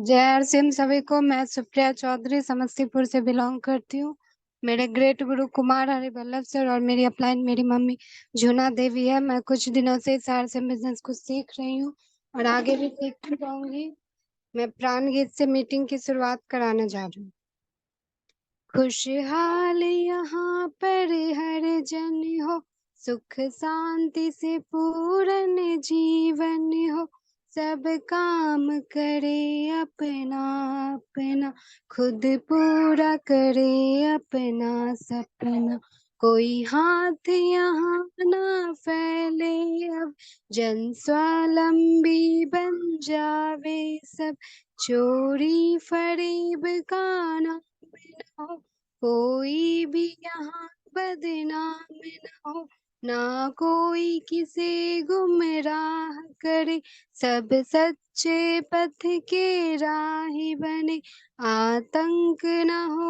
जय हर सिंह सभी को। मैं सुप्रिया चौधरी समस्तीपुर से बिलोंग करती हूँ। मेरे ग्रेट गुरु कुमार हरि वल्लभ सर और मेरी अपलाइन मेरी मम्मी जूना देवी है। मैं कुछ दिनों से सर से बिजनेस को सीख रही हूँ और आगे भी सीखती रहूंगी। मैं प्राण गीत से मीटिंग की शुरुआत कराने जा रही हूँ। खुशहाल यहाँ पर हर जन हो, सुख शांति से पूर्ण जीवन हो, सब काम करे अपना अपना, खुद पूरा करे अपना सपना। कोई हाथ यहाँ ना फैले अब, जन स्वावलंबी बन जावे सब, चोरी फरेब का ना हो, कोई भी यहाँ बदनाम न हो, ना कोई किसे गुमराह करे, सब सच्चे पथ के राही बने, आतंक न हो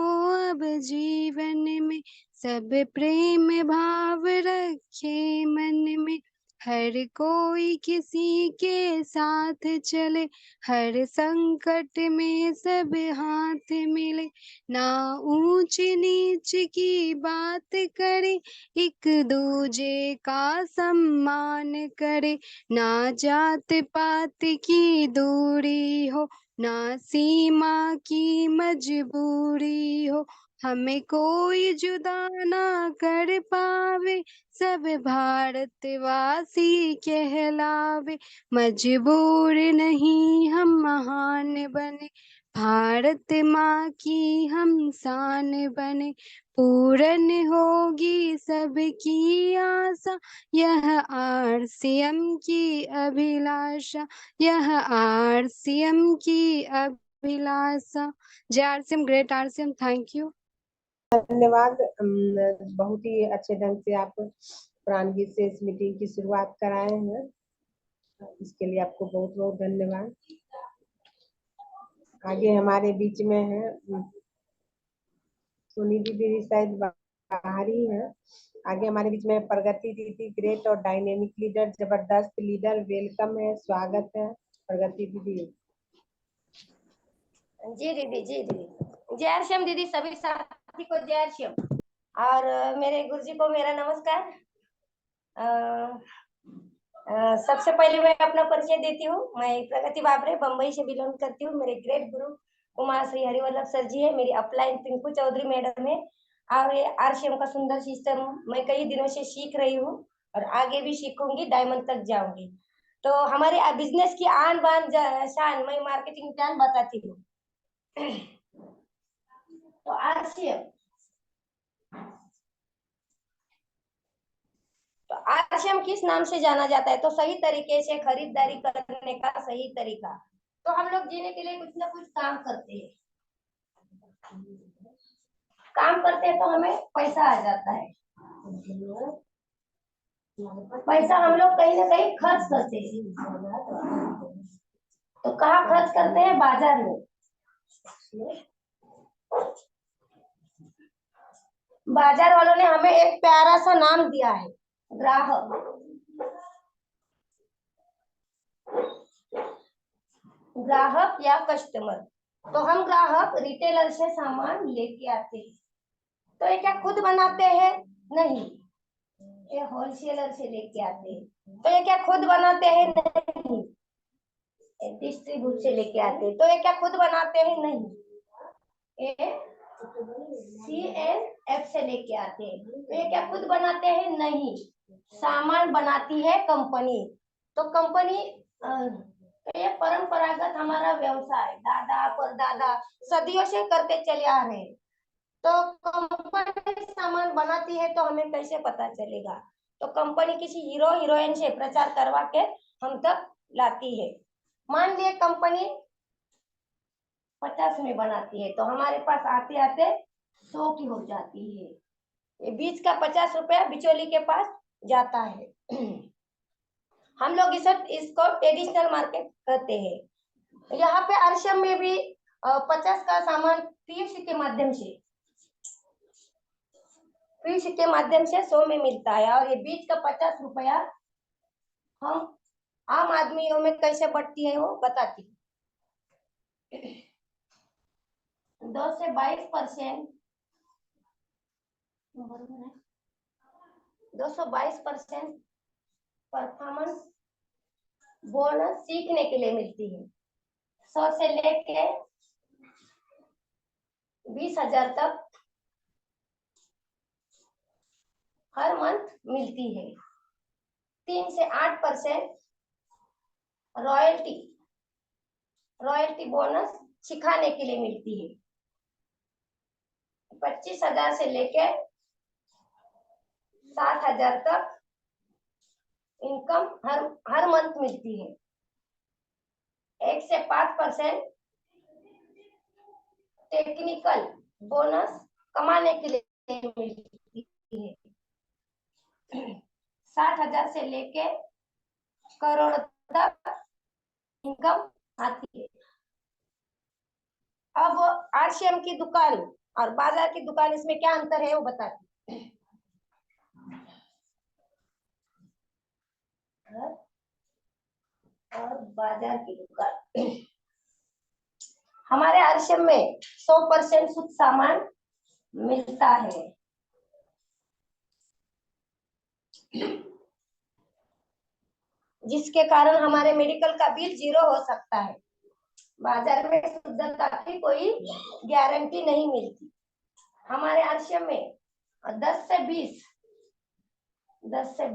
अब जीवन में, सब प्रेम भाव रखे मन में, हर कोई किसी के साथ चले, हर संकट में सब हाथ मिले, ना ऊंच नीच की बात करे, एक दूजे का सम्मान करे, ना जात पात की दूरी हो, ना सीमा की मजबूरी हो, हमें कोई जुदा ना कर पावे, सब भारतवासी कहलावे, मजबूर नहीं हम महान बने, भारत माँ की हम शान बने, पूर्ण होगी सबकी आशा, यह आरसीएम की अभिलाषा, यह आरसीएम की अभिलाषा। जय RCM, great RCM, thank you. धन्यवाद। बहुत ही अच्छे ढंग से आप प्राण गीत से इस मीटिंग की शुरुआत कराए हैं, इसके लिए आपको बहुत बहुत धन्यवाद। आगे हमारे बीच में है सोनी दीदी, शायद बाहर ही है। आगे हमारे बीच में प्रगति दीदी, ग्रेट और डायनेमिक लीडर, जबरदस्त लीडर। वेलकम है, स्वागत है प्रगति दीदी। जी दीदी, जी दीदी, जय श्याम दीदी, सभी साथी को जय श्याम, और मेरे गुरुजी को मेरा नमस्कार। सबसे पहले मैं अपना परिचय देती हूँ। मैं प्रगति बाबरे बम्बई से बिलोंग करती हूँ। मेरे ग्रेट गुरु कुमार श्री हरिवल्लभ सर जी है, मेरी अपलाइन पिंकू चौधरी मैडम है, और ये आरसीएम का सुंदर सिस्टम मैं कई दिनों से सीख रही हूँ और आगे भी सीखूंगी, डायमंड तक जाऊंगी। तो हमारे बिजनेस की आन बान शान मैं मार्केटिंग प्लान बताती हूँ। तो आरसीएम, तो आरसीएम किस नाम से जाना जाता है? तो सही तरीके से खरीदारी करने का सही तरीका। तो हम लोग जीने के लिए कुछ ना कुछ काम करते हैं, काम करते हैं तो हमें पैसा आ जाता है। पैसा हम लोग कहीं ना कहीं खर्च करते हैं। तो कहाँ खर्च करते हैं? बाजार में। बाजार वालों ने हमें एक प्यारा सा नाम दिया है, ग्राहक। ग्राहक या कस्टमर। तो हम ग्राहक रिटेलर से सामान लेके आते हैं। तो ये क्या खुद बनाते हैं? नहीं, ये होलसेलर से लेके आते हैं। तो ये क्या खुद बनाते हैं? नहीं, डिस्ट्रीब्यूट से लेके आते हैं। तो ये क्या खुद बनाते हैं? नहीं, ये CNF से लेके आते हैं। तो ये क्या खुद बनाते हैं? नहीं, सामान बनाती है कंपनी। तो कंपनी ये परंपरागत हमारा व्यवसाय दादा परदादा सदियों से करते चले आ रहे हैं। तो कंपनी सामान बनाती है तो हमें कैसे पता चलेगा? तो कंपनी किसी हीरो हीरोइन से प्रचार करवा के हम तक लाती है। मान लिए कंपनी 50 में बनाती है तो हमारे पास आते आते 100 की हो जाती है। ये बीच का 50 रुपया बिचौली के पास जाता है। हम लोग इसको ट्रेडिशनल मार्केट कहते हैं। यहाँ पे आरसीएम में भी 50 का सामान पीयूसी के माध्यम से 100 में मिलता है, और ये बीच का 50 रुपया हम आम आदमियों में कैसे बढ़ती है वो बताती हूँ। 222% 222% परफॉर्मेंस बोनस सीखने के लिए मिलती है। 100 से लेके 20,000 तक हर मंथ मिलती है। 3 से 8% रॉयल्टी बोनस सिखाने के लिए मिलती है। 25,000 से लेके 7,000 तक इनकम हर मंथ मिलती है। 1 से 5% टेक्निकल बोनस कमाने के लिए मिलती है। 60,000 से लेके करोड़ तक इनकम आती है। अब आरसीएम की दुकान और बाजार की दुकान, इसमें क्या अंतर है वो बताती हूँ। और बाजार की दुकान, हमारे आरसीएम में 100% शुद्ध सामान मिलता है। जिसके कारण हमारे मेडिकल का बिल 0 हो सकता है। बाजार में शुद्धता की कोई गारंटी नहीं मिलती। हमारे आरसीएम में 10 से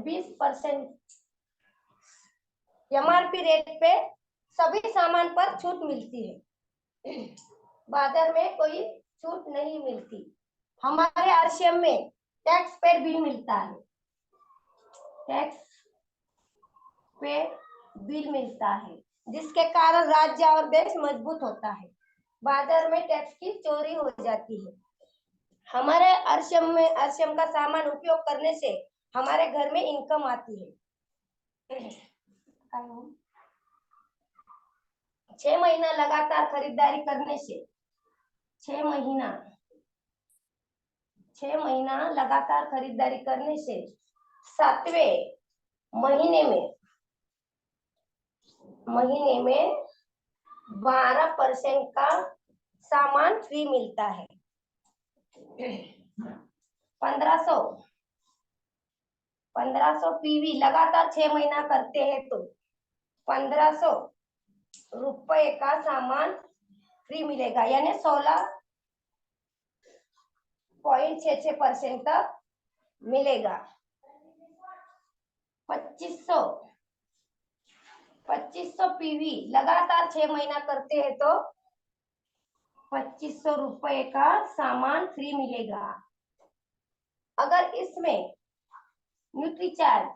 20% एमआरपी रेट पे सभी सामान पर छूट मिलती है। बाजार में कोई छूट नहीं मिलती। हमारे आरसीएम में टैक्स पेड बिल मिलता है। टैक्स पेड बिल मिलता है, जिसके कारण राज्य और देश मजबूत होता है। बाजार में टैक्स की चोरी हो जाती है। हमारे आरसीएम का सामान उपयोग करने से हमारे घर में इनकम आती है। 6 महीना लगातार खरीदारी करने से 6 महीना लगातार खरीदारी करने से 7वें महीने में 12% का सामान फ्री मिलता है। 1500 पीवी लगातार 6 महीना करते हैं तो 1500 रुपए का सामान फ्री मिलेगा, यानी 16.66% तक मिलेगा। 2500 पीवी लगातार 6 महीना करते हैं तो 2500 रुपए का सामान फ्री मिलेगा। अगर इसमें न्यूट्रीचार्ज,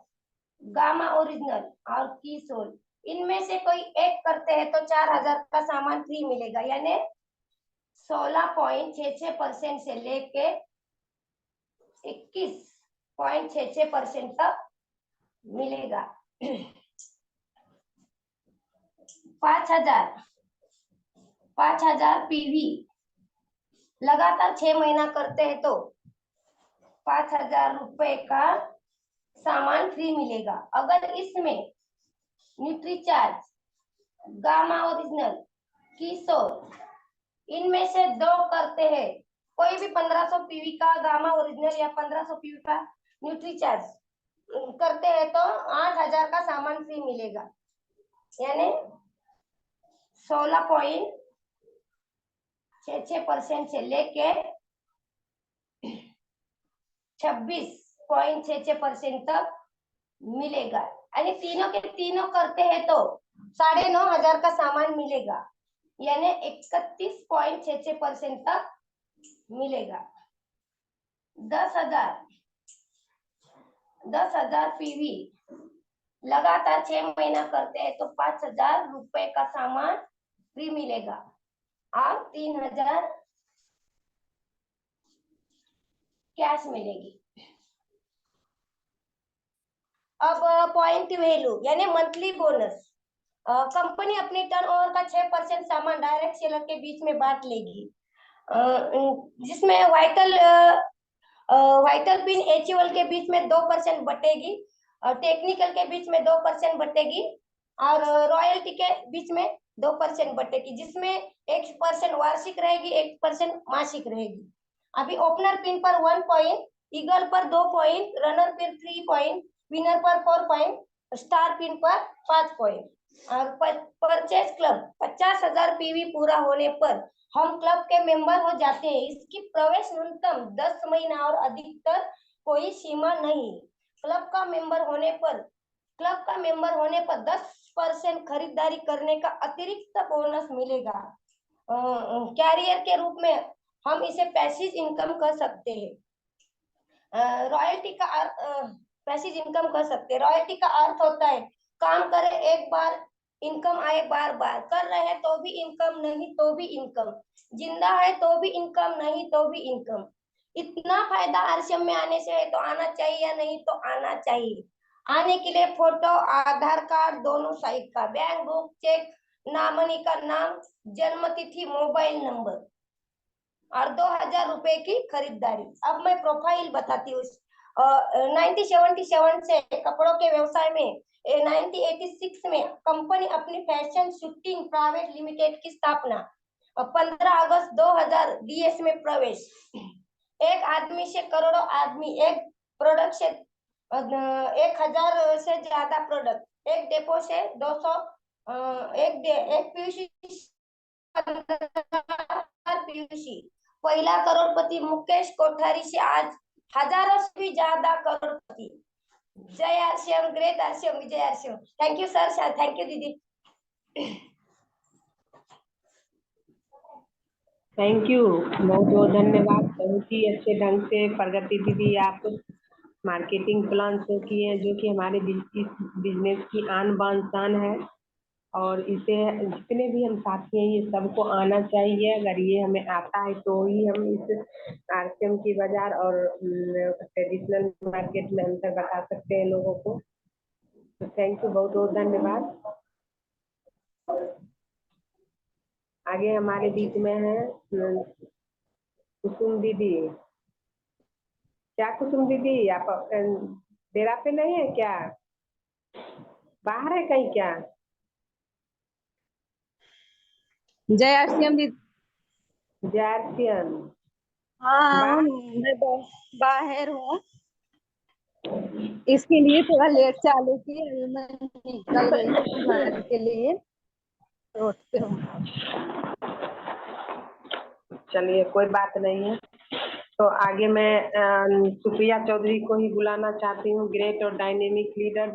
गामा ओरिजिनल और कीसोल इनमें से कोई एक करते हैं तो 4,000 का सामान फ्री मिलेगा, यानी 16.66% से लेके 21.66% तक मिलेगा। 5,000 पीवी लगातार 6 महीना करते हैं तो 5,000 रुपए का सामान फ्री मिलेगा। अगर इसमें न्यूट्रीचार्ज, गामा ओरिजिनल, कीसोल इनमें से 2 करते हैं, कोई भी 1500 पीवी का गामा ओरिजिनल या 1500 पीवी का न्यूट्रीचार्ज करते हैं तो 8,000 का सामान फ्री मिलेगा, यानी 16.66% से लेके 26.66% तक मिलेगा। यानी तीनों के तीनों करते हैं तो 9,500 का सामान मिलेगा, यानी 31.66% तक मिलेगा। 10,000 पीवी लगातार 6 महीना करते हैं तो 5,000 रुपए का सामान फ्री मिलेगा और 3,000 कैश मिलेगी। अब पॉइंट वैल्यू यानी मंथली बोनस, कंपनी अपनी टर्नओवर का 6% सामान डायरेक्ट सेलर के बीच में बांट लेगी, जिसमें वाइटल पिन एचयूएल के बीच में 2% बटेगी और टेक्निकल के बीच में 2% बटेगी और रॉयल्टी के बीच में 2% बटे की, जिसमें 1% वार्षिक रहेगी, 1% मासिक रहेगी। अभी ओपनर पिन पर 1 पॉइंट, ईगल पर 2 पॉइंट, रनर पर 3 पॉइंट, विनर पर 4 पॉइंट, स्टार पिन पर 5 पॉइंट। और परचेज क्लब 50,000 पीवी पूरा होने पर हम क्लब के मेंबर हो जाते हैं। इसकी प्रवेश न्यूनतम 10 महीना और अधिकतर कोई सीमा नहीं। क्लब का मेंबर होने पर 10% खरीदारी करने का अतिरिक्त बोनस मिलेगा। कैरियर के रूप में हम इसे पैसिव इनकम कर सकते हैं। रॉयल्टी का पैसिव इनकम कर सकते हैं। रॉयल्टी का अर्थ होता है काम करे एक बार, इनकम आए बार बार, कर रहे हैं तो भी इनकम, नहीं तो भी इनकम, जिंदा है तो भी इनकम, नहीं तो भी इनकम। इतना फायदा आरसीएम में आने से है तो आना चाहिए या नहीं तो आना चाहिए। आने के लिए फोटो, आधार कार्ड दोनों साइड का, बैंक बुक, चेक, नॉमिनी का नाम, जन्म तिथि, मोबाइल नंबर और 2,000 रुपए की खरीदारी। अब मैं प्रोफाइल बताती हूँ। 1977 से कपड़ों के व्यवसाय में 1986 में कंपनी अपनी फैशन शूटिंग प्राइवेट लिमिटेड की स्थापना। 15 अगस्त 2000 डीएस में प्रवेश। एक आदमी से करोड़ों आदमी, एक प्रोडक्ट से 1,000 से ज्यादा प्रोडक्ट, एक डेपो से 200, एक पीयूसी पीयूसी। पहला करोड़पति मुकेश कोठारी से आज हजारों से भी ज्यादा करोड़पति। जय आरसीएम, ग्रेट आरसीएम, विजय RCM. Thank you sir, thank you दीदी। थैंक यू, बहुत बहुत धन्यवाद। बहुत ही अच्छे ढंग से प्रगति दीदी आप मार्केटिंग प्लान शो किए हैं, जो कि हमारे बिजनेस की आन बान शान है। और इसे जितने भी हम साथी हैं ये सबको आना चाहिए। अगर ये हमें आता है तो ही हम इस आरसीएम की बाजार और ट्रेडिशनल मार्केट में अंतर बता सकते हैं लोगों को। तो थैंक यू, बहुत बहुत धन्यवाद। आगे हमारे बीच में है कुसुम दीदी। क्या कुसुम दीदी, आप डेरा पे नहीं है क्या, बाहर है कहीं क्या? जय आरसीएम दीदी। जय आरसीएम। हाँ मैं बाहर हूँ, इसके लिए थोड़ा लेट चालू की, अभी मैं निकल गई हूँ घर के लिए, रोड पे हूँ। चलिए कोई बात नहीं है। तो आगे मैं सुप्रिया चौधरी को ही बुलाना चाहती हूँ। ग्रेट और डायनेमिक लीडर,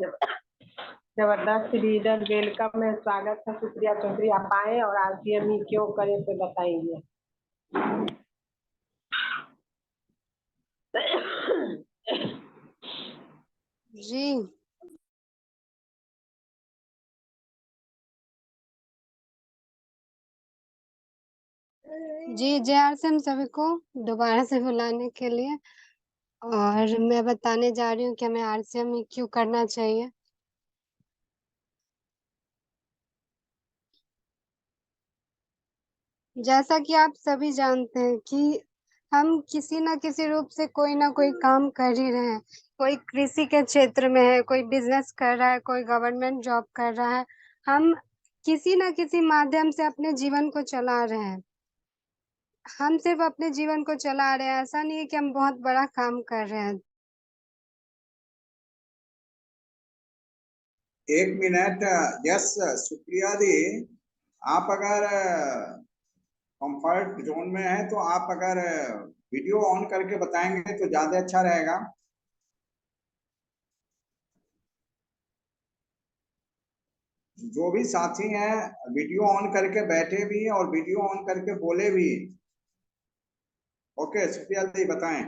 जबरदस्त लीडर, वेलकम है, स्वागत है सुप्रिया चौधरी। आप आए और आरसीएम ही क्यों करें तो बताइए। जी जी, जय आरसीएम सभी को दोबारा से बुलाने के लिए। और मैं बताने जा रही हूँ कि हमें आरसीएम ही क्यों करना चाहिए। जैसा कि आप सभी जानते हैं कि हम किसी न किसी रूप से कोई ना कोई काम कर ही रहे हैं। कोई कृषि के क्षेत्र में है, कोई बिजनेस कर रहा है, कोई गवर्नमेंट जॉब कर रहा है। हम किसी न किसी माध्यम से अपने जीवन को चला रहे हैं। हम सिर्फ अपने जीवन को चला रहे हैं, ऐसा नहीं है कि हम बहुत बड़ा काम कर रहे हैं। 1 मिनट। यस सुप्रिया दी, आप अगर कंफर्ट जोन में है तो आप अगर वीडियो ऑन करके बताएंगे तो ज्यादा अच्छा रहेगा। जो भी साथी हैं वीडियो ऑन करके बैठे भी हैं और वीडियो ऑन करके बोले भी। ओके सुप्रिया दी बताएं।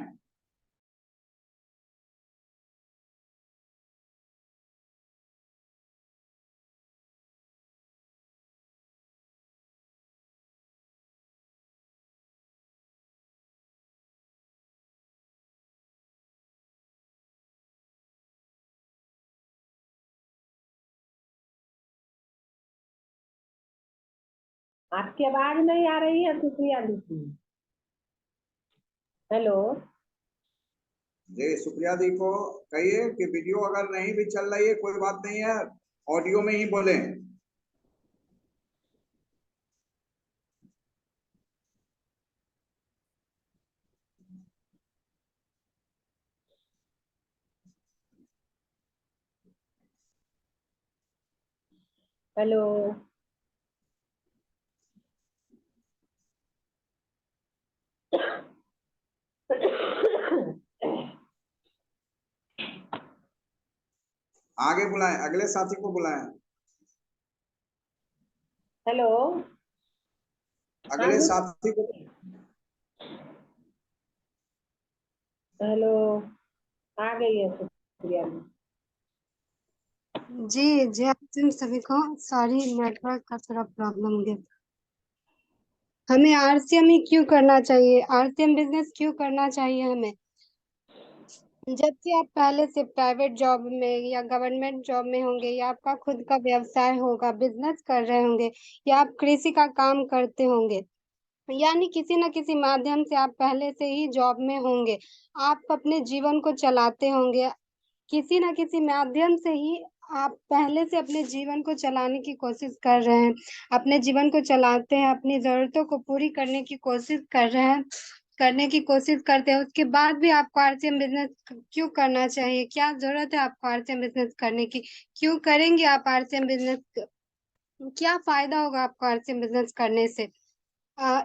आपकी आवाज नहीं आ रही है सुप्रिया दीदी। हेलो जी सुप्रिया दी को कहिए कि वीडियो अगर नहीं भी चल रही है कोई बात नहीं है, ऑडियो में ही बोलें। हेलो। आगे बुलाएं, अगले साथी को बुलाएं, हेलो। अगले साथी को। हेलो। आ गई है सुप्रिया। जी जय हिंद सभी को। सॉरी, नेटवर्क का थोड़ा प्रॉब्लम हो गया। हमें आरसीएम ही क्यों करना चाहिए, आरसीएम बिजनेस क्यों करना चाहिए हमें, जबकि आप पहले से प्राइवेट जॉब में या गवर्नमेंट जॉब में होंगे, या आपका खुद का व्यवसाय होगा, बिजनेस कर रहे होंगे, या आप कृषि का काम करते होंगे, यानी किसी न किसी माध्यम से आप पहले से ही जॉब में होंगे। आप अपने जीवन को चलाते होंगे, किसी न किसी माध्यम से ही आप पहले से अपने जीवन को चलाने की कोशिश कर रहे हैं, अपने जीवन को चलाते हैं, अपनी जरूरतों को पूरी करने की कोशिश कर रहे हैं, करने की कोशिश करते हैं। उसके बाद भी आपको आरसीएम बिजनेस क्यों करना चाहिए, क्या जरूरत है आपको आरसीएम बिजनेस करने की, क्यों करेंगे आप आरसीएम बिजनेस, क्या फायदा होगा आपको आरसीएम बिजनेस करने से।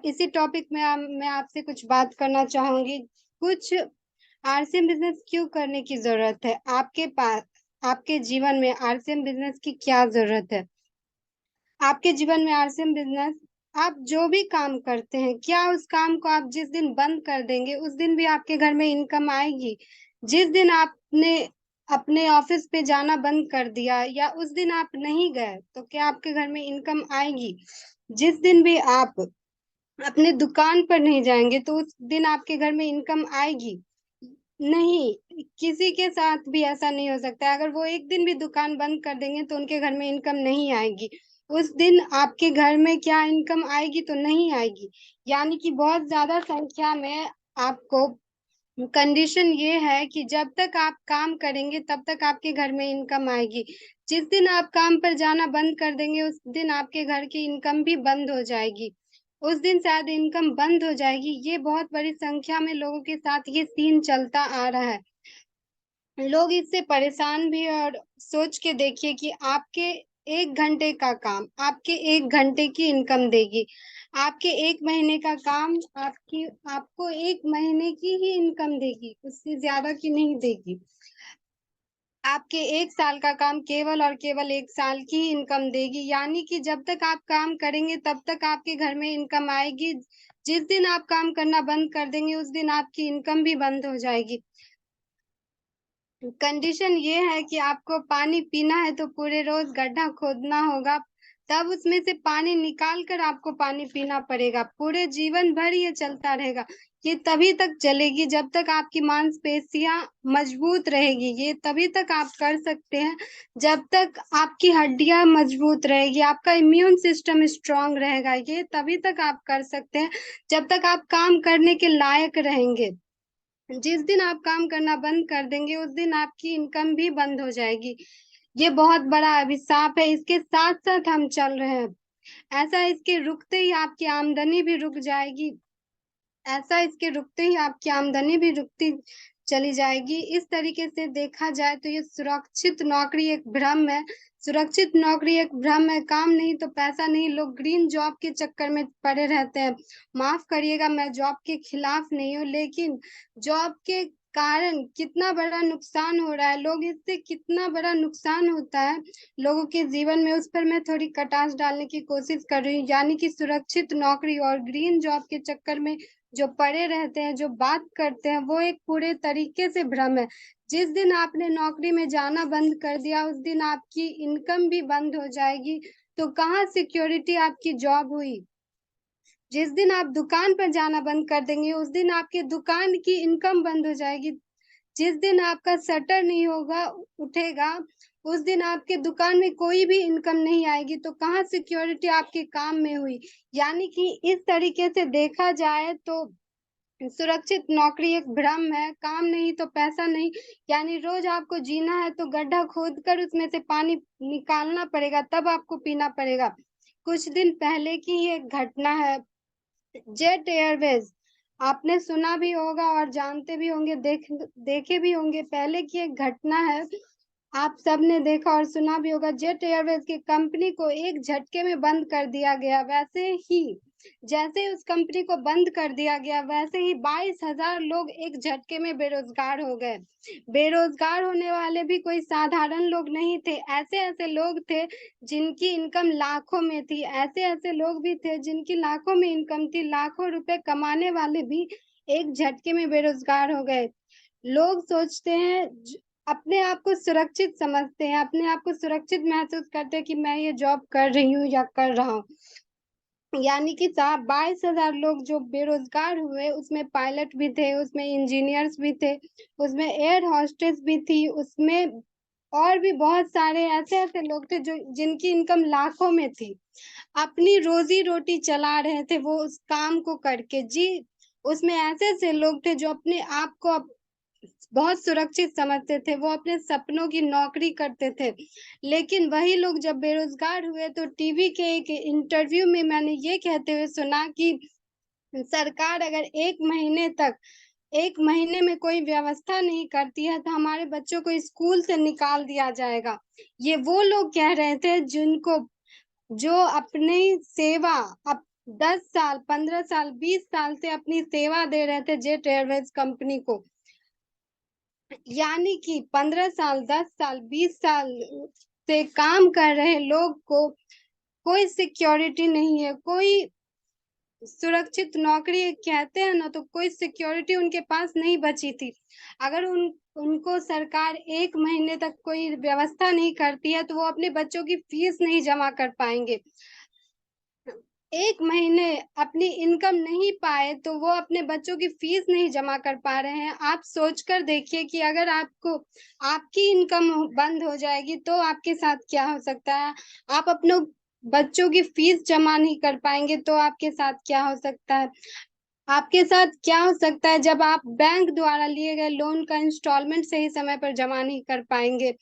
इसी टॉपिक में मैं आपसे कुछ बात करना चाहूंगी। कुछ आरसीएम बिजनेस क्यों करने की जरूरत है आपके पास, आपके जीवन में आरसीएम बिजनेस की क्या जरूरत है। आपके जीवन में आरसीएम बिजनेस, आप जो भी काम करते हैं, क्या उस काम को आप जिस दिन बंद कर देंगे उस दिन भी आपके घर में इनकम आएगी। जिस दिन आपने अपने ऑफिस पे जाना बंद कर दिया या उस दिन आप नहीं गए तो क्या आपके घर में इनकम आएगी। जिस दिन भी आप अपने दुकान पर नहीं जाएंगे तो उस दिन आपके घर में इनकम आएगी नहीं। किसी के साथ भी ऐसा नहीं हो सकता है, अगर वो एक दिन भी दुकान बंद कर देंगे तो उनके घर में इनकम नहीं आएगी। उस दिन आपके घर में क्या इनकम आएगी, तो नहीं आएगी। यानी कि बहुत ज्यादा संख्या में आपको, कंडीशन ये है कि जब तक आप काम करेंगे तब तक आपके घर में इनकम आएगी। जिस दिन आप काम पर जाना बंद कर देंगे उस दिन आपके घर की इनकम भी बंद हो जाएगी, उस दिन शायद इनकम बंद हो जाएगी। ये बहुत बड़ी संख्या में लोगों के साथ ये सीन चलता आ रहा है। लोग इससे परेशान भी हैं, और सोच के देखिए कि आपके 1 घंटे का काम आपके 1 घंटे की इनकम देगी, आपके 1 महीने का काम आपको 1 महीने की ही इनकम देगी, उससे ज्यादा की नहीं देगी। आपके 1 साल का काम केवल और केवल 1 साल की ही इनकम देगी। यानी कि जब तक आप काम करेंगे तब तक आपके घर में इनकम आएगी, जिस दिन आप काम करना बंद कर देंगे उस दिन आपकी इनकम भी बंद हो जाएगी। कंडीशन ये है कि आपको पानी पीना है तो पूरे रोज गड्ढा खोदना होगा, तब उसमें से पानी निकाल कर आपको पानी पीना पड़ेगा। पूरे जीवन भर ये चलता रहेगा, ये तभी तक चलेगी जब तक आपकी मांसपेशियां मजबूत रहेगी। ये तभी तक आप कर सकते हैं जब तक आपकी हड्डियां मजबूत रहेगी, आपका इम्यून सिस्टम स्ट्रांग रहेगा। ये तभी तक आप कर सकते हैं जब तक आप काम करने के लायक रहेंगे। जिस दिन आप काम करना बंद कर देंगे उस दिन आपकी इनकम भी बंद हो जाएगी। ये बहुत बड़ा अभिशाप है, इसके साथ साथ हम चल रहे हैं। ऐसा इसके रुकते ही आपकी आमदनी भी रुक जाएगी, ऐसा इसके रुकते ही आपकी आमदनी भी रुकती चली जाएगी। इस तरीके से देखा जाए तो ये सुरक्षित नौकरी एक भ्रम है, सुरक्षित नौकरी एक भ्रम है। काम नहीं तो पैसा नहीं, लोग ग्रीन जॉब के चक्कर में पड़े रहते हैं। माफ करिएगा, मैं जॉब के खिलाफ नहीं हूँ, लेकिन जॉब के कारण कितना बड़ा नुकसान हो रहा है, लोग इससे कितना बड़ा नुकसान होता है लोगों के जीवन में, उस पर मैं थोड़ी कटास डालने की कोशिश कर रही हूँ। यानी कि सुरक्षित नौकरी और ग्रीन जॉब के चक्कर में जो पड़े रहते हैं, जो बात करते हैं, वो एक पूरे तरीके से भ्रम है। जिस दिन आपने नौकरी में जाना बंद कर दिया उस दिन आपकी इनकम भी बंद हो जाएगी, तो कहाँ सिक्योरिटी आपकी जॉब हुई। जिस दिन आप दुकान पर जाना बंद कर देंगे उस दिन आपके दुकान की इनकम बंद हो जाएगी। जिस दिन आपका शटर नहीं होगा, उठेगा, उस दिन आपके दुकान में कोई भी इनकम नहीं आएगी, तो कहाँ सिक्योरिटी आपके काम में हुई। यानी कि इस तरीके से देखा जाए तो सुरक्षित नौकरी एक भ्रम है, काम नहीं तो पैसा नहीं। यानी रोज आपको जीना है तो गड्ढा खोद कर उसमें से पानी निकालना पड़ेगा, तब आपको पीना पड़ेगा। कुछ दिन पहले की ही एक घटना है, जेट एयरवेज, आपने सुना भी होगा और जानते भी होंगे, देखे भी होंगे। पहले की एक घटना है, आप सबने देखा और सुना भी होगा, जेट एयरवेज की कंपनी को एक झटके में बंद कर दिया गया। वैसे ही जैसे उस कंपनी को बंद कर दिया गया, वैसे ही 22,000 लोग एक झटके में बेरोजगार हो गए। बेरोजगार होने वाले भी कोई साधारण लोग नहीं थे, ऐसे ऐसे लोग थे जिनकी इनकम लाखों में थी, ऐसे ऐसे लोग भी थे जिनकी लाखों में इनकम थी। लाखों रुपए कमाने वाले भी एक झटके में बेरोजगार हो गए। लोग सोचते हैं, अपने आप को सुरक्षित समझते हैं, अपने आप को सुरक्षित महसूस करते हैं कि मैं ये जॉब कर रही हूँ या कर रहा हूँ। यानी कि 22,000 लोग जो बेरोजगार हुए, उसमें पायलट भी थे, उसमें इंजीनियर्स भी थे, उसमें एयर होस्टेस भी थी, उसमें और भी बहुत सारे ऐसे ऐसे लोग थे जो जिनकी इनकम लाखों में थी, अपनी रोजी रोटी चला रहे थे वो उस काम को करके। जी, उसमें ऐसे ऐसे लोग थे जो अपने आप को बहुत सुरक्षित समझते थे, वो अपने सपनों की नौकरी करते थे। लेकिन वही लोग जब बेरोजगार हुए तो टीवी के एक इंटरव्यू में मैंने ये कहते हुए सुना कि सरकार अगर 1 महीने में कोई व्यवस्था नहीं करती है तो हमारे बच्चों को स्कूल से निकाल दिया जाएगा। ये वो लोग कह रहे थे जिनको जो अपनी सेवा अब 10 साल, 15 साल, 20 साल से अपनी सेवा दे रहे थे जेट एयरवेज कंपनी को। यानी कि 15 साल, 10 साल, 20 साल से काम कर रहे लोग को कोई सिक्योरिटी नहीं है, कोई सुरक्षित नौकरी कहते हैं ना, तो कोई सिक्योरिटी उनके पास नहीं बची थी। अगर उनको सरकार 1 महीने तक कोई व्यवस्था नहीं करती है तो वो अपने बच्चों की फीस नहीं जमा कर पाएंगे। 1 महीने अपनी इनकम नहीं पाए तो वो अपने बच्चों की फीस नहीं जमा कर पा रहे हैं। आप सोचकर देखिए कि अगर आपकी इनकम बंद हो जाएगी तो आपके साथ क्या हो सकता है। आप अपने बच्चों की फीस जमा नहीं कर पाएंगे तो आपके साथ क्या हो सकता है। आपके साथ क्या हो सकता है जब आप बैंक द्वारा लिए गए लोन का इंस्टॉलमेंट सही समय पर जमा नहीं कर पाएंगे।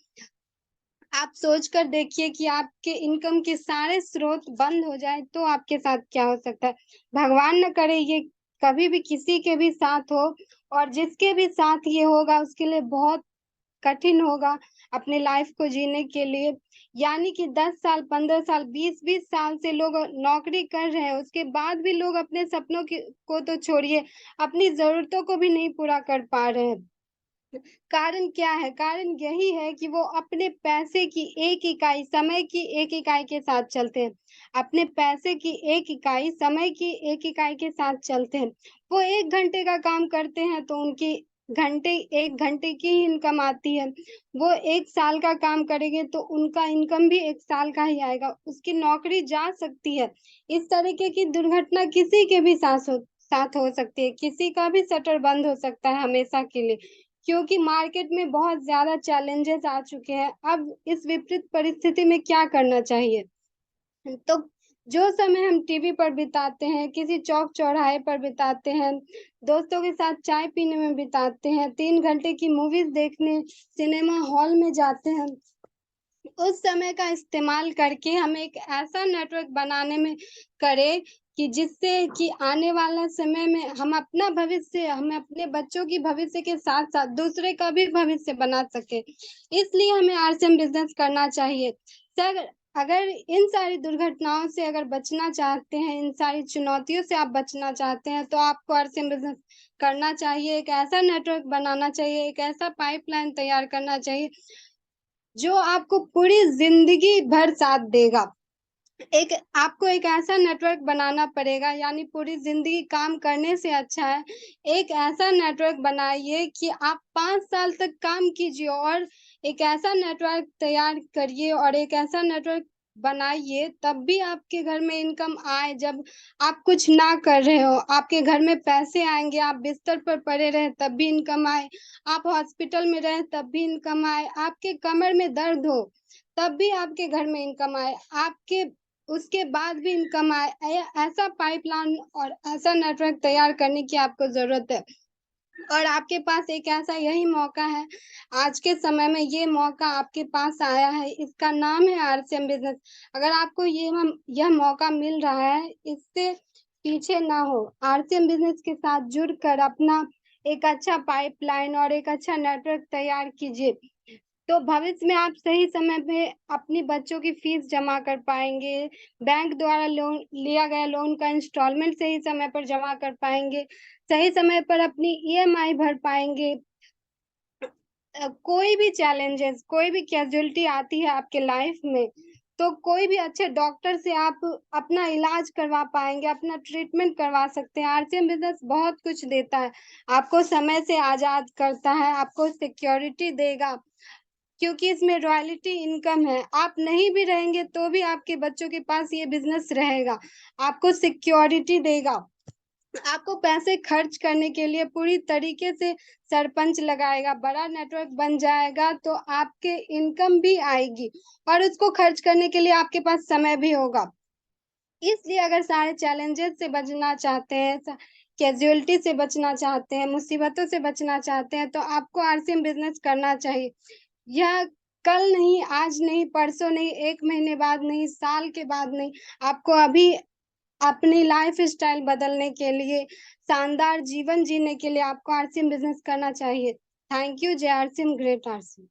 आप सोच कर देखिए कि आपके इनकम के सारे स्रोत बंद हो जाए तो आपके साथ क्या हो सकता है। भगवान न करे ये कभी भी किसी के भी साथ हो, और जिसके भी साथ ये होगा उसके लिए बहुत कठिन होगा अपने लाइफ को जीने के लिए। यानी कि 10 साल, 15 साल, 20-20 साल से लोग नौकरी कर रहे हैं, उसके बाद भी लोग अपने सपनों को तो छोड़िए, अपनी जरूरतों को भी नहीं पूरा कर पा रहे हैं। कारण क्या है? कारण यही है कि वो अपने पैसे की एक इकाई, समय की एक इकाई के साथ चलते हैं। अपने पैसे की एक इकाई, समय की एक इकाई के साथ चलते हैं। वो 1 घंटे का काम करते हैं तो उनकी 1 घंटे की ही इनकम आती है। वो 1 साल का काम करेंगे तो उनका इनकम भी 1 साल का ही आएगा। उसकी नौकरी जा सकती है। इस तरीके की दुर्घटना किसी के भी साथ हो सकती है। किसी का भी शटर बंद हो सकता है हमेशा के लिए। क्योंकि मार्केट में बहुत ज्यादा चैलेंजेस आ चुके हैं। अब इस विपरीत परिस्थिति में क्या करना चाहिए? तो जो समय हम टीवी पर बिताते हैं, किसी चौक चौराहे पर बिताते हैं, दोस्तों के साथ चाय पीने में बिताते हैं, 3 घंटे की मूवीज देखने सिनेमा हॉल में जाते हैं, उस समय का इस्तेमाल करके हम एक ऐसा नेटवर्क बनाने में करें कि जिससे कि आने वाला समय में हम अपना भविष्य, हम अपने बच्चों की भविष्य के साथ साथ दूसरे का भी भविष्य बना सके। इसलिए हमें आरसीएम बिजनेस करना चाहिए। सर, अगर इन सारी दुर्घटनाओं से अगर बचना चाहते हैं, इन सारी चुनौतियों से आप बचना चाहते हैं तो आपको आरसीएम बिजनेस करना चाहिए। एक ऐसा नेटवर्क बनाना चाहिए, एक ऐसा पाइपलाइन तैयार करना चाहिए जो आपको पूरी जिंदगी भर साथ देगा। आपको एक ऐसा नेटवर्क बनाना पड़ेगा, यानी पूरी जिंदगी काम करने से अच्छा है एक ऐसा नेटवर्क बनाइए कि आप 5 साल तक काम कीजिए और एक ऐसा नेटवर्क तैयार करिए और एक ऐसा नेटवर्क बनाइए, तब भी आपके घर में इनकम आए। जब आप कुछ ना कर रहे हो आपके घर में पैसे आएंगे, आप बिस्तर पर पड़े रहे तब भी इनकम आए, आप हॉस्पिटल में रहे तब भी इनकम आए, आपके कमर में दर्द हो तब भी आपके घर में इनकम आए, आपके उसके बाद भी इनकम आए। ऐसा पाइपलाइन और ऐसा नेटवर्क तैयार करने की आपको जरूरत है। और आपके पास एक ऐसा यही मौका है, आज के समय में ये मौका आपके पास आया है, इसका नाम है आरसीएम बिजनेस। अगर आपको यह मौका मिल रहा है, इससे पीछे ना हो, आरसीएम बिजनेस के साथ जुड़कर अपना एक अच्छा पाइपलाइन और एक अच्छा नेटवर्क तैयार कीजिए। तो भविष्य में आप सही समय पे अपनी बच्चों की फीस जमा कर पाएंगे, बैंक द्वारा लोन लिया गया लोन का इंस्टॉलमेंट सही समय पर जमा कर पाएंगे, सही समय पर अपनी ईएमआई भर पाएंगे। कोई भी चैलेंजेस, कोई भी कैजुअलिटी आती है आपके लाइफ में, तो कोई भी अच्छे डॉक्टर से आप अपना इलाज करवा पाएंगे, अपना ट्रीटमेंट करवा सकते हैं। आरसीएम बिजनेस बहुत कुछ देता है, आपको समय से आजाद करता है, आपको सिक्योरिटी देगा, क्योंकि इसमें रॉयल्टी इनकम है। आप नहीं भी रहेंगे तो भी आपके बच्चों के पास ये बिजनेस रहेगा, आपको सिक्योरिटी देगा, आपको पैसे खर्च करने के लिए पूरी तरीके से सरपंच लगाएगा, बड़ा नेटवर्क बन जाएगा, तो आपके इनकम भी आएगी और उसको खर्च करने के लिए आपके पास समय भी होगा। इसलिए अगर सारे चैलेंजेस से बचना चाहते हैं, कैजुअलिटी से बचना चाहते हैं, मुसीबतों से बचना चाहते हैं, तो आपको आरसीएम बिजनेस करना चाहिए। यह कल नहीं, आज नहीं, परसों नहीं, 1 महीने बाद नहीं, साल के बाद नहीं, आपको अभी अपनी लाइफ स्टाइल बदलने के लिए, शानदार जीवन जीने के लिए आपको आरसीएम बिजनेस करना चाहिए। Thank you. जय RCM, great RCM.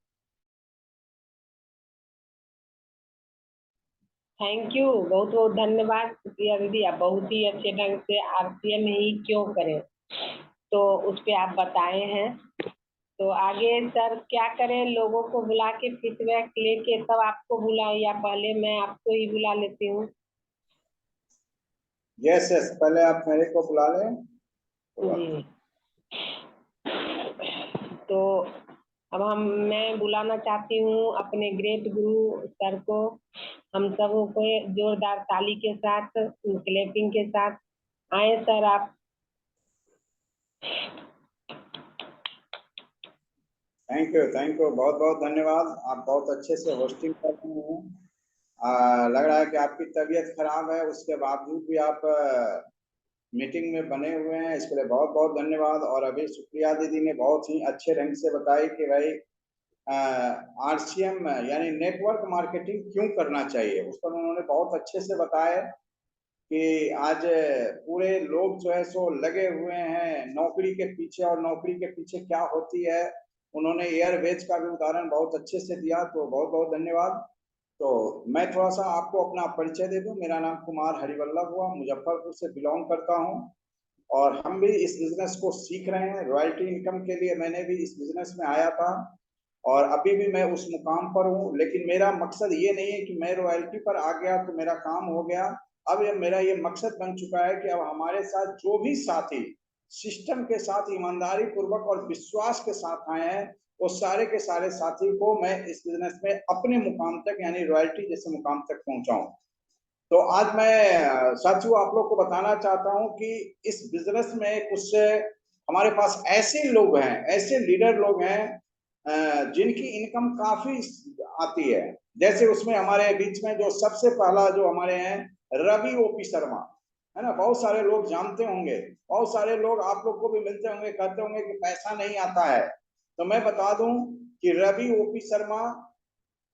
Thank you, बहुत बहुत धन्यवाद सुप्रिया दीदी। आप बहुत ही अच्छे ढंग से आरसीएम ही क्यों करें तो उस पे आप बताए हैं। तो आगे सर क्या करें, लोगों को बुला के फीडबैक लेके तब आपको बुलाएं या पहले मैं आपको ही बुला लेती हूँ? यस यस, पहले आप मेरे को बुला लें। जी, तो अब मैं बुलाना चाहती हूँ अपने ग्रेट गुरु सर को। हम सबों को जोरदार ताली के साथ, क्लैपिंग के साथ आए सर आप। थैंक यू, बहुत बहुत धन्यवाद। आप बहुत अच्छे से होस्टिंग कर रहे हैं। लग रहा है कि आपकी तबीयत खराब है, उसके बावजूद भी आप मीटिंग में बने हुए हैं, इसके लिए बहुत बहुत धन्यवाद। और अभी सुप्रिया दीदी ने बहुत ही अच्छे ढंग से बताई कि भाई आरसीएम यानी नेटवर्क मार्केटिंग क्यों करना चाहिए, उस पर उन्होंने बहुत अच्छे से बताया कि आज पूरे लोग जो है सो लगे हुए हैं नौकरी के पीछे, और नौकरी के पीछे क्या होती है उन्होंने एयरवेज का भी उदाहरण बहुत अच्छे से दिया, तो बहुत बहुत धन्यवाद। तो मैं थोड़ा सा आपको अपना परिचय दे दूं। मेरा नाम कुमार हरिवल्लभ हुआ, मुजफ्फरपुर से बिलोंग करता हूं, और हम भी इस बिजनेस को सीख रहे हैं। रॉयल्टी इनकम के लिए मैंने भी इस बिजनेस में आया था, और अभी भी मैं उस मुकाम पर हूँ, लेकिन मेरा मकसद ये नहीं है कि मैं रॉयल्टी पर आ गया तो मेरा काम हो गया। अब मेरा ये मकसद बन चुका है कि अब हमारे साथ जो भी साथी सिस्टम के साथ ईमानदारी पूर्वक और विश्वास के साथ आए हैं, वो सारे के सारे साथी को मैं इस बिजनेस में अपने मुकाम तक यानी रॉयल्टी जैसे मुकाम तक पहुंचाऊं। तो आज मैं साथियों आप लोग को बताना चाहता हूं कि इस बिजनेस में कुछ हमारे पास ऐसे लोग हैं, ऐसे लीडर लोग हैं जिनकी इनकम काफी आती है। जैसे उसमें हमारे बीच में जो सबसे पहला जो हमारे हैं रवि ओपी शर्मा, है ना, बहुत सारे लोग जानते होंगे, बहुत सारे लोग आप लोग को भी मिलते होंगे, कहते होंगे कि पैसा नहीं आता है। तो मैं बता दूं कि रवि ओपी शर्मा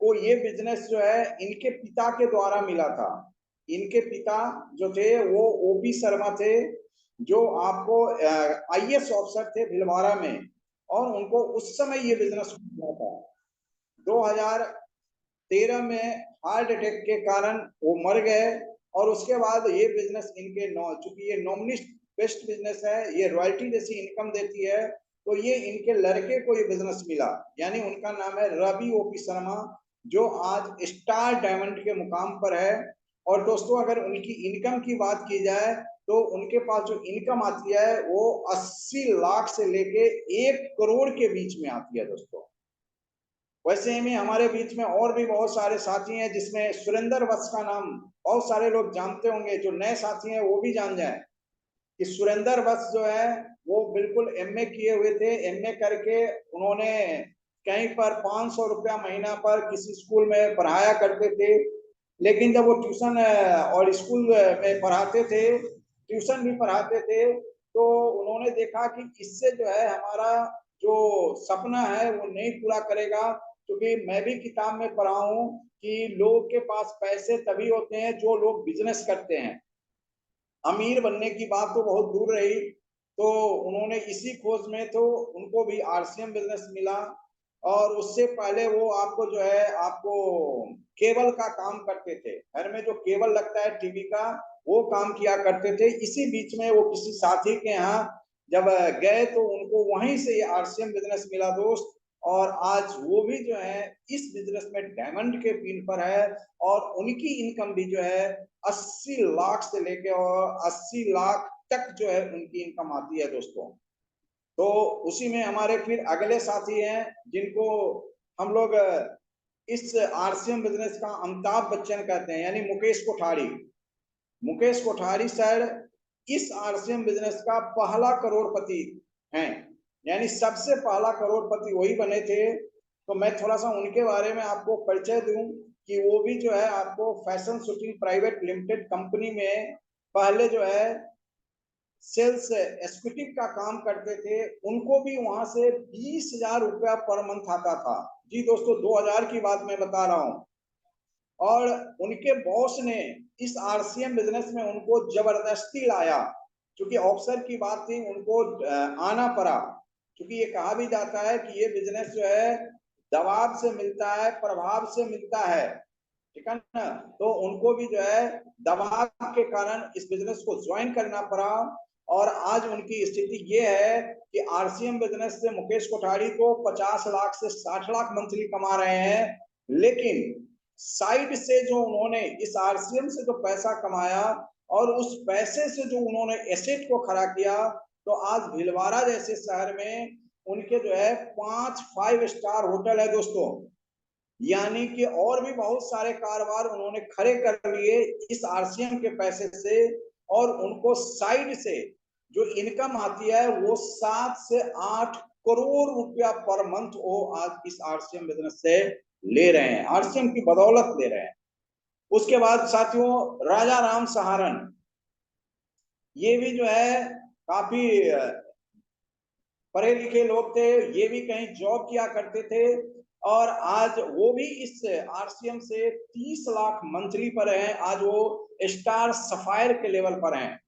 को ये बिजनेस जो है इनके पिता के द्वारा मिला था। इनके पिता जो थे वो ओपी शर्मा थे, जो आपको आईएएस ऑफिसर थे भिलवाड़ा में, और उनको उस समय ये बिजनेस मिला था। 2013 में हार्ट अटैक के कारण वो मर गए, और उसके बाद ये बिजनेस इनके चूंकि ये नॉमिनी बेस्ड बिजनेस है, ये रॉयल्टी जैसी इनकम देती है, तो ये इनके लड़के को ये बिजनेस मिला, यानी उनका नाम है रवि ओपी शर्मा, जो आज स्टार डायमंड के मुकाम पर है। और दोस्तों अगर उनकी इनकम की बात की जाए तो उनके पास जो इनकम आती है वो 80 लाख से लेके 1 करोड़ के बीच में आती है दोस्तों। वैसे ही हमारे बीच में और भी बहुत सारे साथी हैं, जिसमें सुरेंद्र वत्स का नाम बहुत सारे लोग जानते होंगे, जो नए साथी हैं वो भी जान जाएं कि सुरेंद्र वत्स जो है वो बिल्कुल एमए किए हुए थे। एमए करके उन्होंने कहीं पर 500 रुपया महीना पर किसी स्कूल में पढ़ाया करते थे, लेकिन जब वो ट्यूशन और स्कूल में पढ़ाते थे, ट्यूशन भी पढ़ाते थे, तो उन्होंने देखा कि इससे जो है हमारा जो सपना है वो नहीं पूरा करेगा, क्योंकि मैं भी किताब में पढ़ा हूँ कि लोगों के पास पैसे तभी होते हैं जो लोग बिजनेस करते हैं। अमीर बनने की बात तो बहुत दूर रही। तो उन्होंने इसी खोज में तो उनको भी आरसीएम बिजनेस मिला, और उससे पहले वो आपको जो है आपको केबल का काम करते थे, घर में जो केबल लगता है टीवी का वो काम किया करते थे। इसी बीच में वो किसी साथी के यहाँ जब गए तो उनको वहीं से ये आरसीएम बिजनेस मिला दोस्त, और आज वो भी जो है इस बिजनेस में डायमंड के पिन पर है, और उनकी इनकम भी जो है 80 लाख से लेके और 80 लाख तक जो है उनकी इनकम आती है दोस्तों। तो उसी में हमारे फिर अगले साथी हैं जिनको हम लोग इस आरसीएम बिजनेस का अमिताभ बच्चन कहते हैं, यानी मुकेश कोठारी। मुकेश कोठारी सर इस आरसीएम बिजनेस का पहला करोड़पति हैं, यानी सबसे पहला करोड़पति वही बने थे। तो मैं थोड़ा सा उनके बारे में आपको परिचय दूं कि वो भी जो है आपको fashion shooting private limited company में पहले जो है सेल्स एग्जीक्यूटिव का काम करते थे। उनको भी वहां से 20,000 रुपया पर मंथ आता था। जी दोस्तों, 2000 की बात मैं बता रहा हूँ। और उनके बॉस ने इस आरसीएम बिजनेस में उनको जबरदस्ती लाया, क्योंकि ऑफिसर की बात थी, उनको आना पड़ा, क्योंकि ये कहा भी जाता है कि ये बिजनेस जो है दबाव से मिलता है, प्रभाव से मिलता है, ठीक है ना। तो उनको भी जो है दबाव के कारण इस बिजनेस को ज्वाइन करना पड़ा। और आज उनकी स्थिति ये है कि आरसीएम बिजनेस से मुकेश कोठारी को 50 लाख से 60 लाख मंथली कमा रहे हैं, लेकिन साइड से जो उन्होंने इस आरसीएम से जो पैसा कमाया और उस पैसे से जो उन्होंने एसेट को खड़ा किया, तो आज भीलवाड़ा जैसे शहर में उनके जो है 5 स्टार होटल है दोस्तों, यानी कि और भी बहुत सारे कारोबार उन्होंने खड़े कर लिए इस आरसीएम के पैसे से। और उनको साइड से जो इनकम आती है वो 7 से 8 करोड़ रुपया पर मंथ वो आज इस आरसीएम बिजनेस से ले रहे हैं, आरसीएम की बदौलत ले रहे हैं। उसके बाद साथियों, राजा राम सहारण, ये भी जो है काफी पढ़े लिखे लोग थे, ये भी कहीं जॉब किया करते थे, और आज वो भी इस आरसीएम से 30 लाख मंथली पर हैं। आज वो स्टार सफायर के लेवल पर हैं।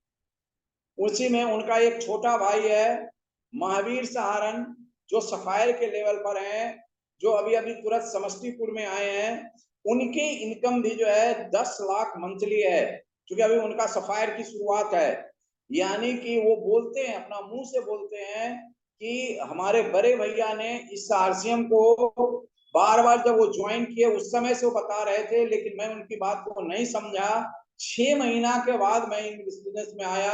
उसी में उनका एक छोटा भाई है महावीर सहारण, जो सफायर के लेवल पर हैं, जो अभी अभी तुरंत समस्तीपुर में आए हैं। उनकी इनकम भी जो है 10 लाख मंथली है, क्योंकि अभी उनका सफायर की शुरुआत है। यानी कि वो बोलते हैं, अपना मुंह से बोलते हैं कि हमारे बड़े भैया ने इस आरसीएम को बार बार जब वो ज्वाइन किए उस समय से वो बता रहे थे, लेकिन मैं उनकी बात को नहीं समझा। 6 महीना के बाद मैं इस बिजनेस में आया।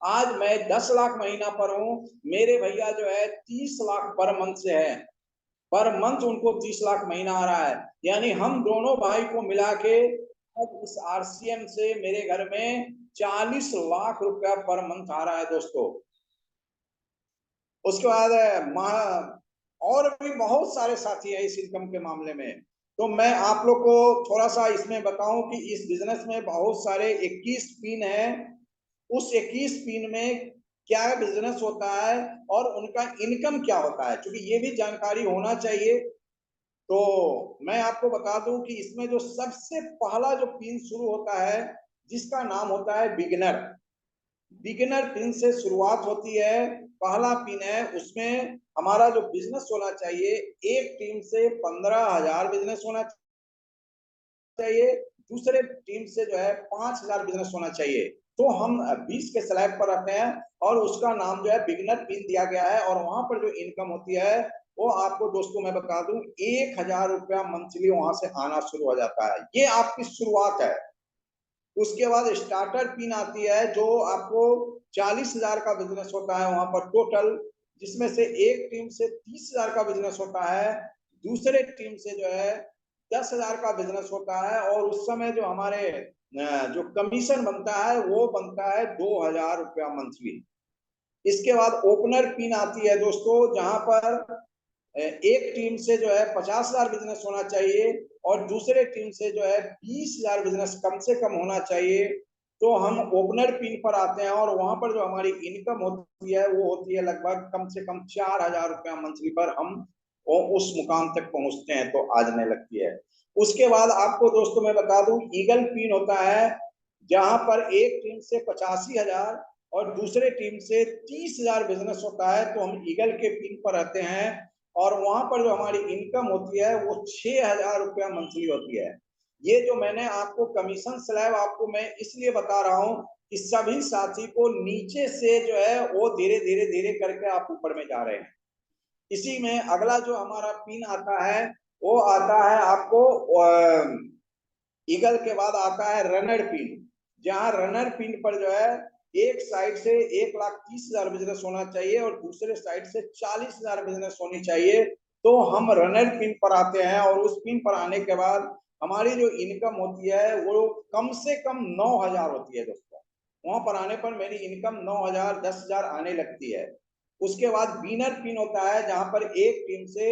आज मैं 10 लाख महीना पर हूँ, मेरे भैया जो है 30 लाख पर मंथ से है, पर मंथ उनको 30 लाख महीना आ रहा है। यानी हम दोनों भाई को मिला के अब इस आरसीएम से मेरे घर में 40 लाख रुपया पर मंथ आ रहा है दोस्तों। उसके बाद और भी बहुत सारे साथी हैं इस इनकम के मामले में। तो मैं आप लोग को थोड़ा सा इसमें बताऊं कि इस बिजनेस में बहुत सारे 21 पिन है। उस 21 पिन में क्या बिजनेस होता है और उनका इनकम क्या होता है, क्योंकि ये भी जानकारी होना चाहिए। तो मैं आपको बता दूं कि इसमें जो सबसे पहला जो पिन शुरू होता है, जिसका नाम होता है बिगिनर। बिगिनर पिन से शुरुआत होती है, पहला पिन है, उसमें हमारा जो बिजनेस होना चाहिए, एक टीम से 15,000 बिजनेस होना चाहिए, दूसरे टीम से जो है 5,000 बिजनेस होना चाहिए। तो हम 20 के स्लैब पर रखते हैं और उसका नाम जो है बिगिनर पिन दिया गया है। और वहां पर जो इनकम होती है वो आपको दोस्तों मैं बता दूं 1,000 रुपया मंथली वहां से आना शुरू हो जाता है। ये आपकी शुरुआत है। उसके बाद स्टार्टर पिन आती है, जो आपको 40,000 का बिजनेस होता है वहां पर टोटल, जिसमें से एक टीम से 30,000 का बिजनेस होता है, दूसरे टीम से जो है 10,000 का बिजनेस होता है, और उस समय जो हमारे जो कमीशन बनता है वो बनता है 2,000 रुपया मंथली। इसके बाद ओपनर पिन आती है दोस्तों, जहां पर एक टीम से जो है 50,000 बिजनेस होना चाहिए और दूसरे टीम से जो है 20,000 बिजनेस कम से कम होना चाहिए। तो हम ओपनर पिन पर आते हैं और वहां पर जो हमारी इनकम होती है वो होती है लगभग कम से कम 4,000 रुपया मंथली पर हम उस मुकाम तक पहुंचते हैं, तो आ जाने लगती है। उसके बाद आपको दोस्तों मैं बता दूं ईगल पिन होता है, जहां पर एक टीम से 85,000 और दूसरे टीम से 30,000 बिजनेस होता है, तो हम ईगल के पिन पर रहते हैं। और वहां पर जो हमारी इनकम होती है वो 6,000 रुपया मंथली होती है। ये जो मैंने आपको कमीशन स्लैब आपको मैं इसलिए बता रहा हूं कि सभी साथी को नीचे से जो है वो धीरे धीरे धीरे करके आप ऊपर में जा रहे हैं। इसी में अगला जो हमारा पिन आता है वो आता है आपको ईगल के बाद आता है रनर पिन, जहां रनर पिन पर जो है एक साइड से 1,30,000 बिजनेस होना चाहिए और दूसरे साइड से 40,000 बिजनेस होनी चाहिए। तो हम रनर पिन पर आते हैं और उस पिन पर आने के बाद हमारी जो इनकम होती है वो कम से कम 9,000 होती है दोस्तों। वहां पर आने पर मेरी इनकम 9,000 10,000 आने लगती है। उसके बाद विनर पिन होता है जहां पर एक टीम से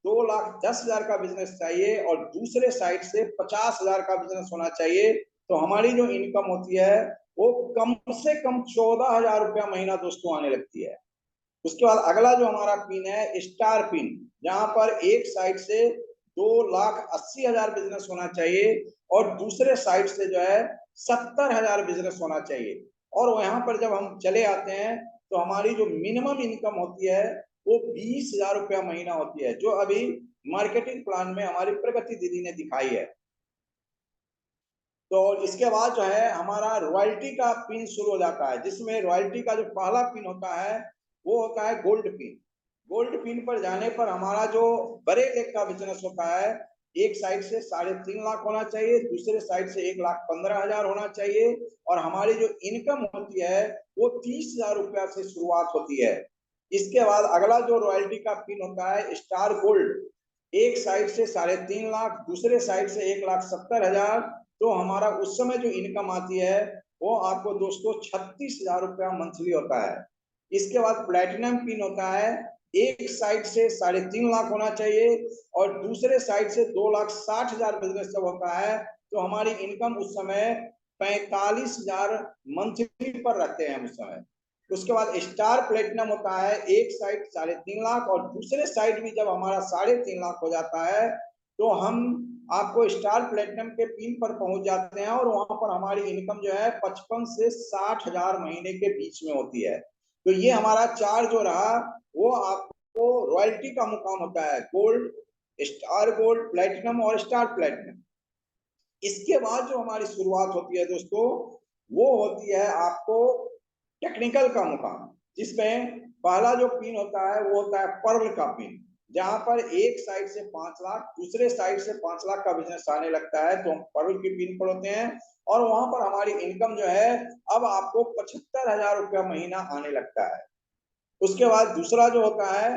2,10,000 का बिजनेस चाहिए और दूसरे साइड से 50,000 का बिजनेस होना चाहिए। तो हमारी जो इनकम होती है वो कम से कम 14,000 रुपया महीना दोस्तों आने लगती है। उसके बाद अगला जो हमारा पिन है स्टार पिन, जहां पर एक साइड से 2,80,000 बिजनेस होना चाहिए और दूसरे साइड से जो है 70,000 बिजनेस होना चाहिए। और यहाँ पर जब हम चले आते हैं तो हमारी जो मिनिमम इनकम होती है वो 20,000 रुपया महीना होती है, जो अभी मार्केटिंग प्लान में हमारी प्रगति दीदी ने दिखाई है। तो इसके बाद जो है हमारा रॉयल्टी का पिन शुरू हो जाता है, जिसमें रॉयल्टी का जो पहला पिन होता है वो होता है गोल्ड पिन। गोल्ड पिन पर जाने पर हमारा जो बड़े लेग का बिजनेस होता है एक साइड से 3.5 लाख होना चाहिए, दूसरे साइड से 1,15,000 होना चाहिए और हमारी जो इनकम होती है वो 30,000 रुपया से शुरुआत होती है। इसके बाद अगला जो रॉयल्टी का पिन होता है स्टार गोल्ड, एक साइड से 3.5 लाख, दूसरे साइड से 1,70,000। तो हमारा उस समय जो इनकम आती है वो आपको दोस्तों 36,000 रुपया मंथली होता है। इसके बाद प्लेटिनम पिन होता है, एक साइड से 3.5 लाख होना चाहिए और दूसरे साइड से 2,60,000 बिजनेस जब होता है तो हमारी इनकम उस समय 45,000 मंथली पर रहते हैं उस समय। उसके बाद स्टार प्लेटिनम होता है, एक साइड 3.5 लाख और दूसरे साइड भी जब हमारा 3.5 लाख हो जाता है तो हम आपको स्टार प्लेटिनम के पिन पर पहुंच जाते हैं और वहां पर हमारी इनकम जो है 55 से 60,000 महीने के बीच में होती है। तो ये हमारा 4 जो रहा वो आपको रॉयल्टी का मुकाम होता है, गोल्ड, स्टार गोल्ड, प्लेटिनम और स्टार प्लेटिनम। इसके बाद जो हमारी शुरुआत होती है दोस्तों वो होती है आपको टेक्निकल का मुकाम, जिसमें पहला जो पिन होता है वो होता है पर्ल का पिन, जहां पर एक साइड से 5 लाख दूसरे साइड से 5 लाख का बिजनेस आने लगता है तो हम पर्ल की पिन पर होते हैं और वहां पर हमारी इनकम जो है अब आपको 75,000 रुपया महीना आने लगता है। उसके बाद दूसरा जो होता है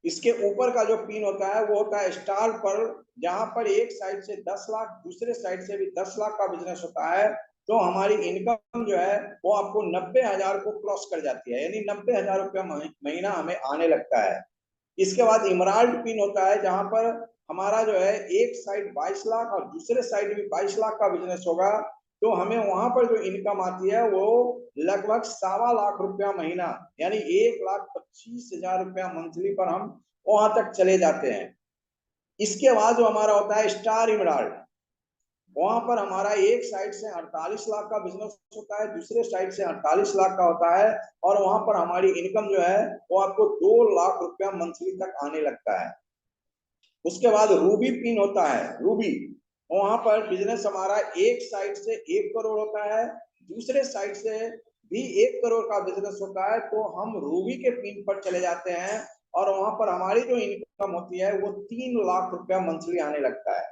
इसके ऊपर का जो पिन होता है वो होता है स्टार पर्ल, जहां पर एक साइड से 10 लाख दूसरे साइड से भी 10 लाख का बिजनेस होता है। तो हमारी इनकम जो है वो आपको 90,000 को क्रॉस कर जाती है, यानी 90,000 रुपया महीना हमें आने लगता है। इसके बाद इमराल्ड पिन होता है, जहां पर हमारा जो है एक साइड 22 लाख और दूसरे साइड भी 22 लाख का बिजनेस होगा। तो हमें वहां पर जो इनकम आती है वो लगभग 2.25 लाख रुपया महीना, यानी 1,25,000 रुपया मंथली पर हम वहां तक चले जाते हैं। इसके बाद जो हमारा होता है स्टार इमराल्ड, वहां पर हमारा एक साइड से 48 लाख का बिजनेस होता है, दूसरे साइड से 48 लाख का होता है और वहां पर हमारी इनकम जो है वो आपको 2 लाख रुपया मंथली तक आने लगता है। उसके बाद रूबी पिन होता है, रूबी, वहां पर बिजनेस हमारा एक साइड से 1 करोड़ होता है, दूसरे साइड से भी 1 करोड़ का बिजनेस होता है। तो हम रूबी के पिन पर चले जाते हैं और वहां पर हमारी जो इनकम होती है वो 3 लाख रुपया मंथली आने लगता है।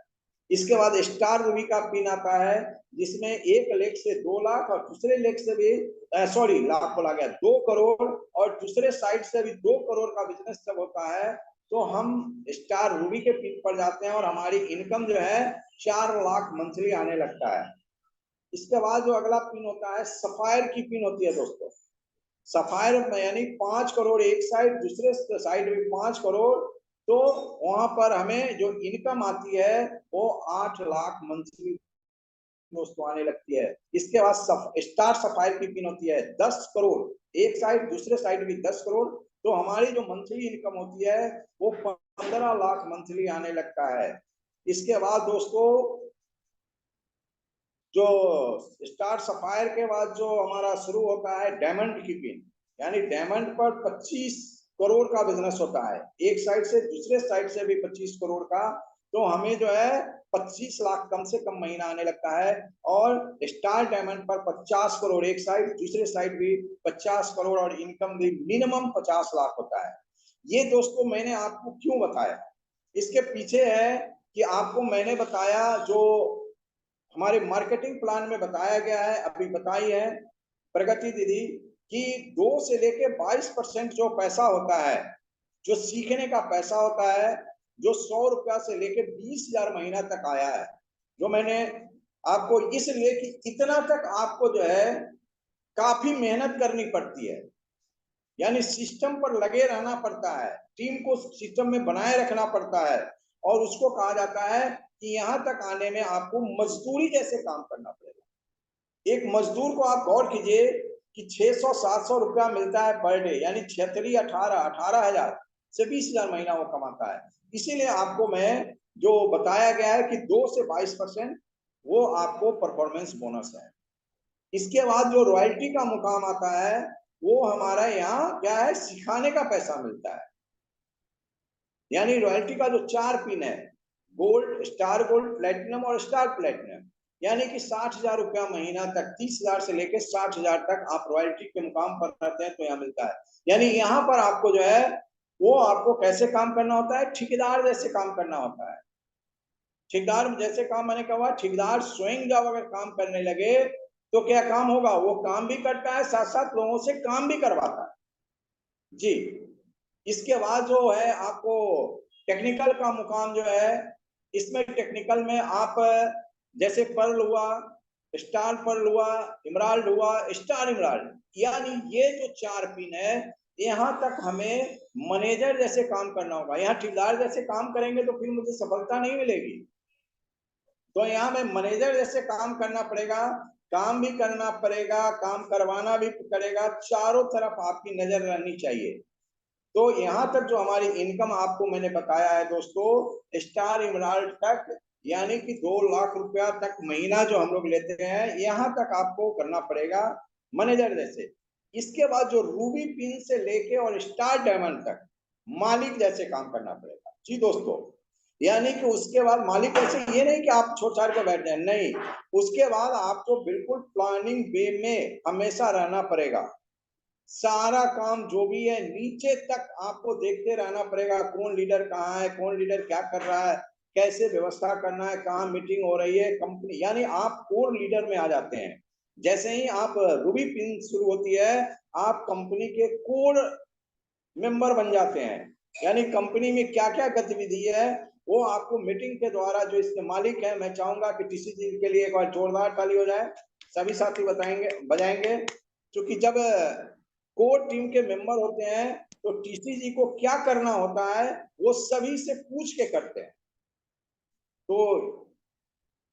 इसके बाद स्टार रूबी का पिन आता है, जिसमें एक लेग से 2 लाख और दूसरे लेग से भी लाख बोला गया 2 करोड़ और दूसरे साइड से भी 2 करोड़ का बिजनेस जब होता है तो हम स्टार रूबी के पिन पर जाते हैं और हमारी इनकम जो है 4 लाख मंथली आने लगता है। इसके बाद जो अगला पिन होता है सफायर की पिन होती है दोस्तों। सफायर में यानी 5 करोड़ एक साइड दूसरे साइड भी 5 करोड़, तो वहां पर हमें जो इनकम आती है वो 8 लाख मंथली दोस्तों आने लगती है। इसके बाद स्टार सफायर की पिन होती है 10 करोड़ एक साइड दूसरे साइड भी 10 करोड़, तो हमारी जो मंथली इनकम होती है वो 15 लाख मंथली आने लगता है। इसके बाद दोस्तों जो स्टार सफायर के बाद जो हमारा शुरू होता है डायमंड की पिन, यानी डायमंड पर 25 करोड़ का बिजनेस होता है, एक साइड से दूसरे साइड से भी 25 करोड़ का, तो हमें जो है 25 लाख कम से कम महीना आने लगता है। और स्टार डायमंड पर 50 करोड़ एक साइड, दूसरे साइड भी 50 करोड़ और इनकम भी मिनिमम 50 लाख होता है। ये दोस्तों मैंने आपको क्यों बताया, इसके पीछे है कि आपको मैंने बताया जो हमारे मार्केटिंग प्लान में बताया गया है, अभी बताई है प्रगति दीदी, कि 2 से लेके 22% जो पैसा होता है, जो सीखने का पैसा होता है, जो 100 रुपया से लेके 20,000 महीना तक आया है, जो मैंने आपको इसलिए कि इतना तक आपको जो है काफी मेहनत करनी पड़ती है, यानी सिस्टम पर लगे रहना पड़ता है, टीम को सिस्टम में बनाए रखना पड़ता है, और उसको कहा जाता है कि यहाँ तक आने में आपको मजदूरी जैसे काम करना पड़ेगा। एक मजदूर को आप गौर कीजिए कि 600-700 रुपया मिलता है पर डे, यानी 18,000 से 20,000 महीना वो कमाता है। इसीलिए आपको मैं जो बताया गया है कि 2 से 22% वो आपको परफॉर्मेंस बोनस है। इसके बाद जो रॉयल्टी का मुकाम आता है, वो हमारा यहाँ क्या है, सिखाने का पैसा मिलता है। यानी रॉयल्टी का जो 4 पिन है, गोल्ड, स्टार गोल्ड, प्लेटिनम और स्टार प्लेटिनम, यानी कि 60,000 रुपया महीना तक, 30,000 से लेकर 60,000 तक आप रॉयल्टी के मुकाम पर रहते हैं तो यहाँ मिलता है। यानी यहाँ पर आपको जो है वो आपको कैसे काम करना होता है, ठेकेदार जैसे काम करना होता है। ठेकेदार जैसे काम मैंने कहा, ठेकेदार स्वयं जब अगर काम करने लगे तो क्या काम होगा, वो काम भी करता है, साथ साथ लोगों से काम भी करवाता है जी। इसके बाद जो है आपको टेक्निकल का मुकाम जो है, इसमें टेक्निकल में आप जैसे पर्ल हुआ, स्टार पर्ल हुआ, इमराल्ड हुआ, स्टार इमराल्ड, यानी ये जो 4 पिन है, यहाँ तक हमें मैनेजर जैसे काम करना होगा। यहाँ ठेकेदार जैसे काम करेंगे तो फिर मुझे सफलता नहीं मिलेगी, तो यहाँ में मैनेजर जैसे काम करना पड़ेगा, काम भी करना पड़ेगा, काम करवाना भी पड़ेगा, चारों तरफ आपकी नजर रहनी चाहिए। तो यहाँ तक जो हमारी इनकम आपको मैंने बताया है दोस्तों, स्टार इमराल्ड तक, यानी कि 2 लाख रुपया तक महीना जो हम लोग लेते हैं, यहाँ तक आपको करना पड़ेगा मैनेजर जैसे। इसके बाद जो रूबी पिन से लेके और स्टार डायमंड तक मालिक जैसे काम करना पड़ेगा जी दोस्तों। यानी कि उसके बाद मालिक जैसे, ये नहीं कि आप छोड़ छाड़ के बैठ जाए, नहीं, उसके बाद आपको बिल्कुल प्लानिंग वे में हमेशा रहना पड़ेगा। सारा काम जो भी है नीचे तक आपको देखते रहना पड़ेगा, कौन लीडर कहाँ है, कौन लीडर क्या कर रहा है, कैसे व्यवस्था करना है, कहाँ मीटिंग हो रही है कंपनी, यानी आप कोर लीडर में आ जाते हैं। जैसे ही आप रूबी पिन शुरू होती है, आप कंपनी के कोर मेंबर बन जाते हैं, यानी कंपनी में क्या क्या गतिविधि है वो आपको मीटिंग के द्वारा, जो इसके मालिक है, मैं चाहूंगा कि टीसीजी के लिए एक बार जोरदार ताली हो जाए, सभी साथी बताएंगे बजाएंगे, क्योंकि जब कोर टीम के मेंबर होते हैं तो टीसीजी को क्या करना होता है वो सभी से पूछ के करते हैं। तो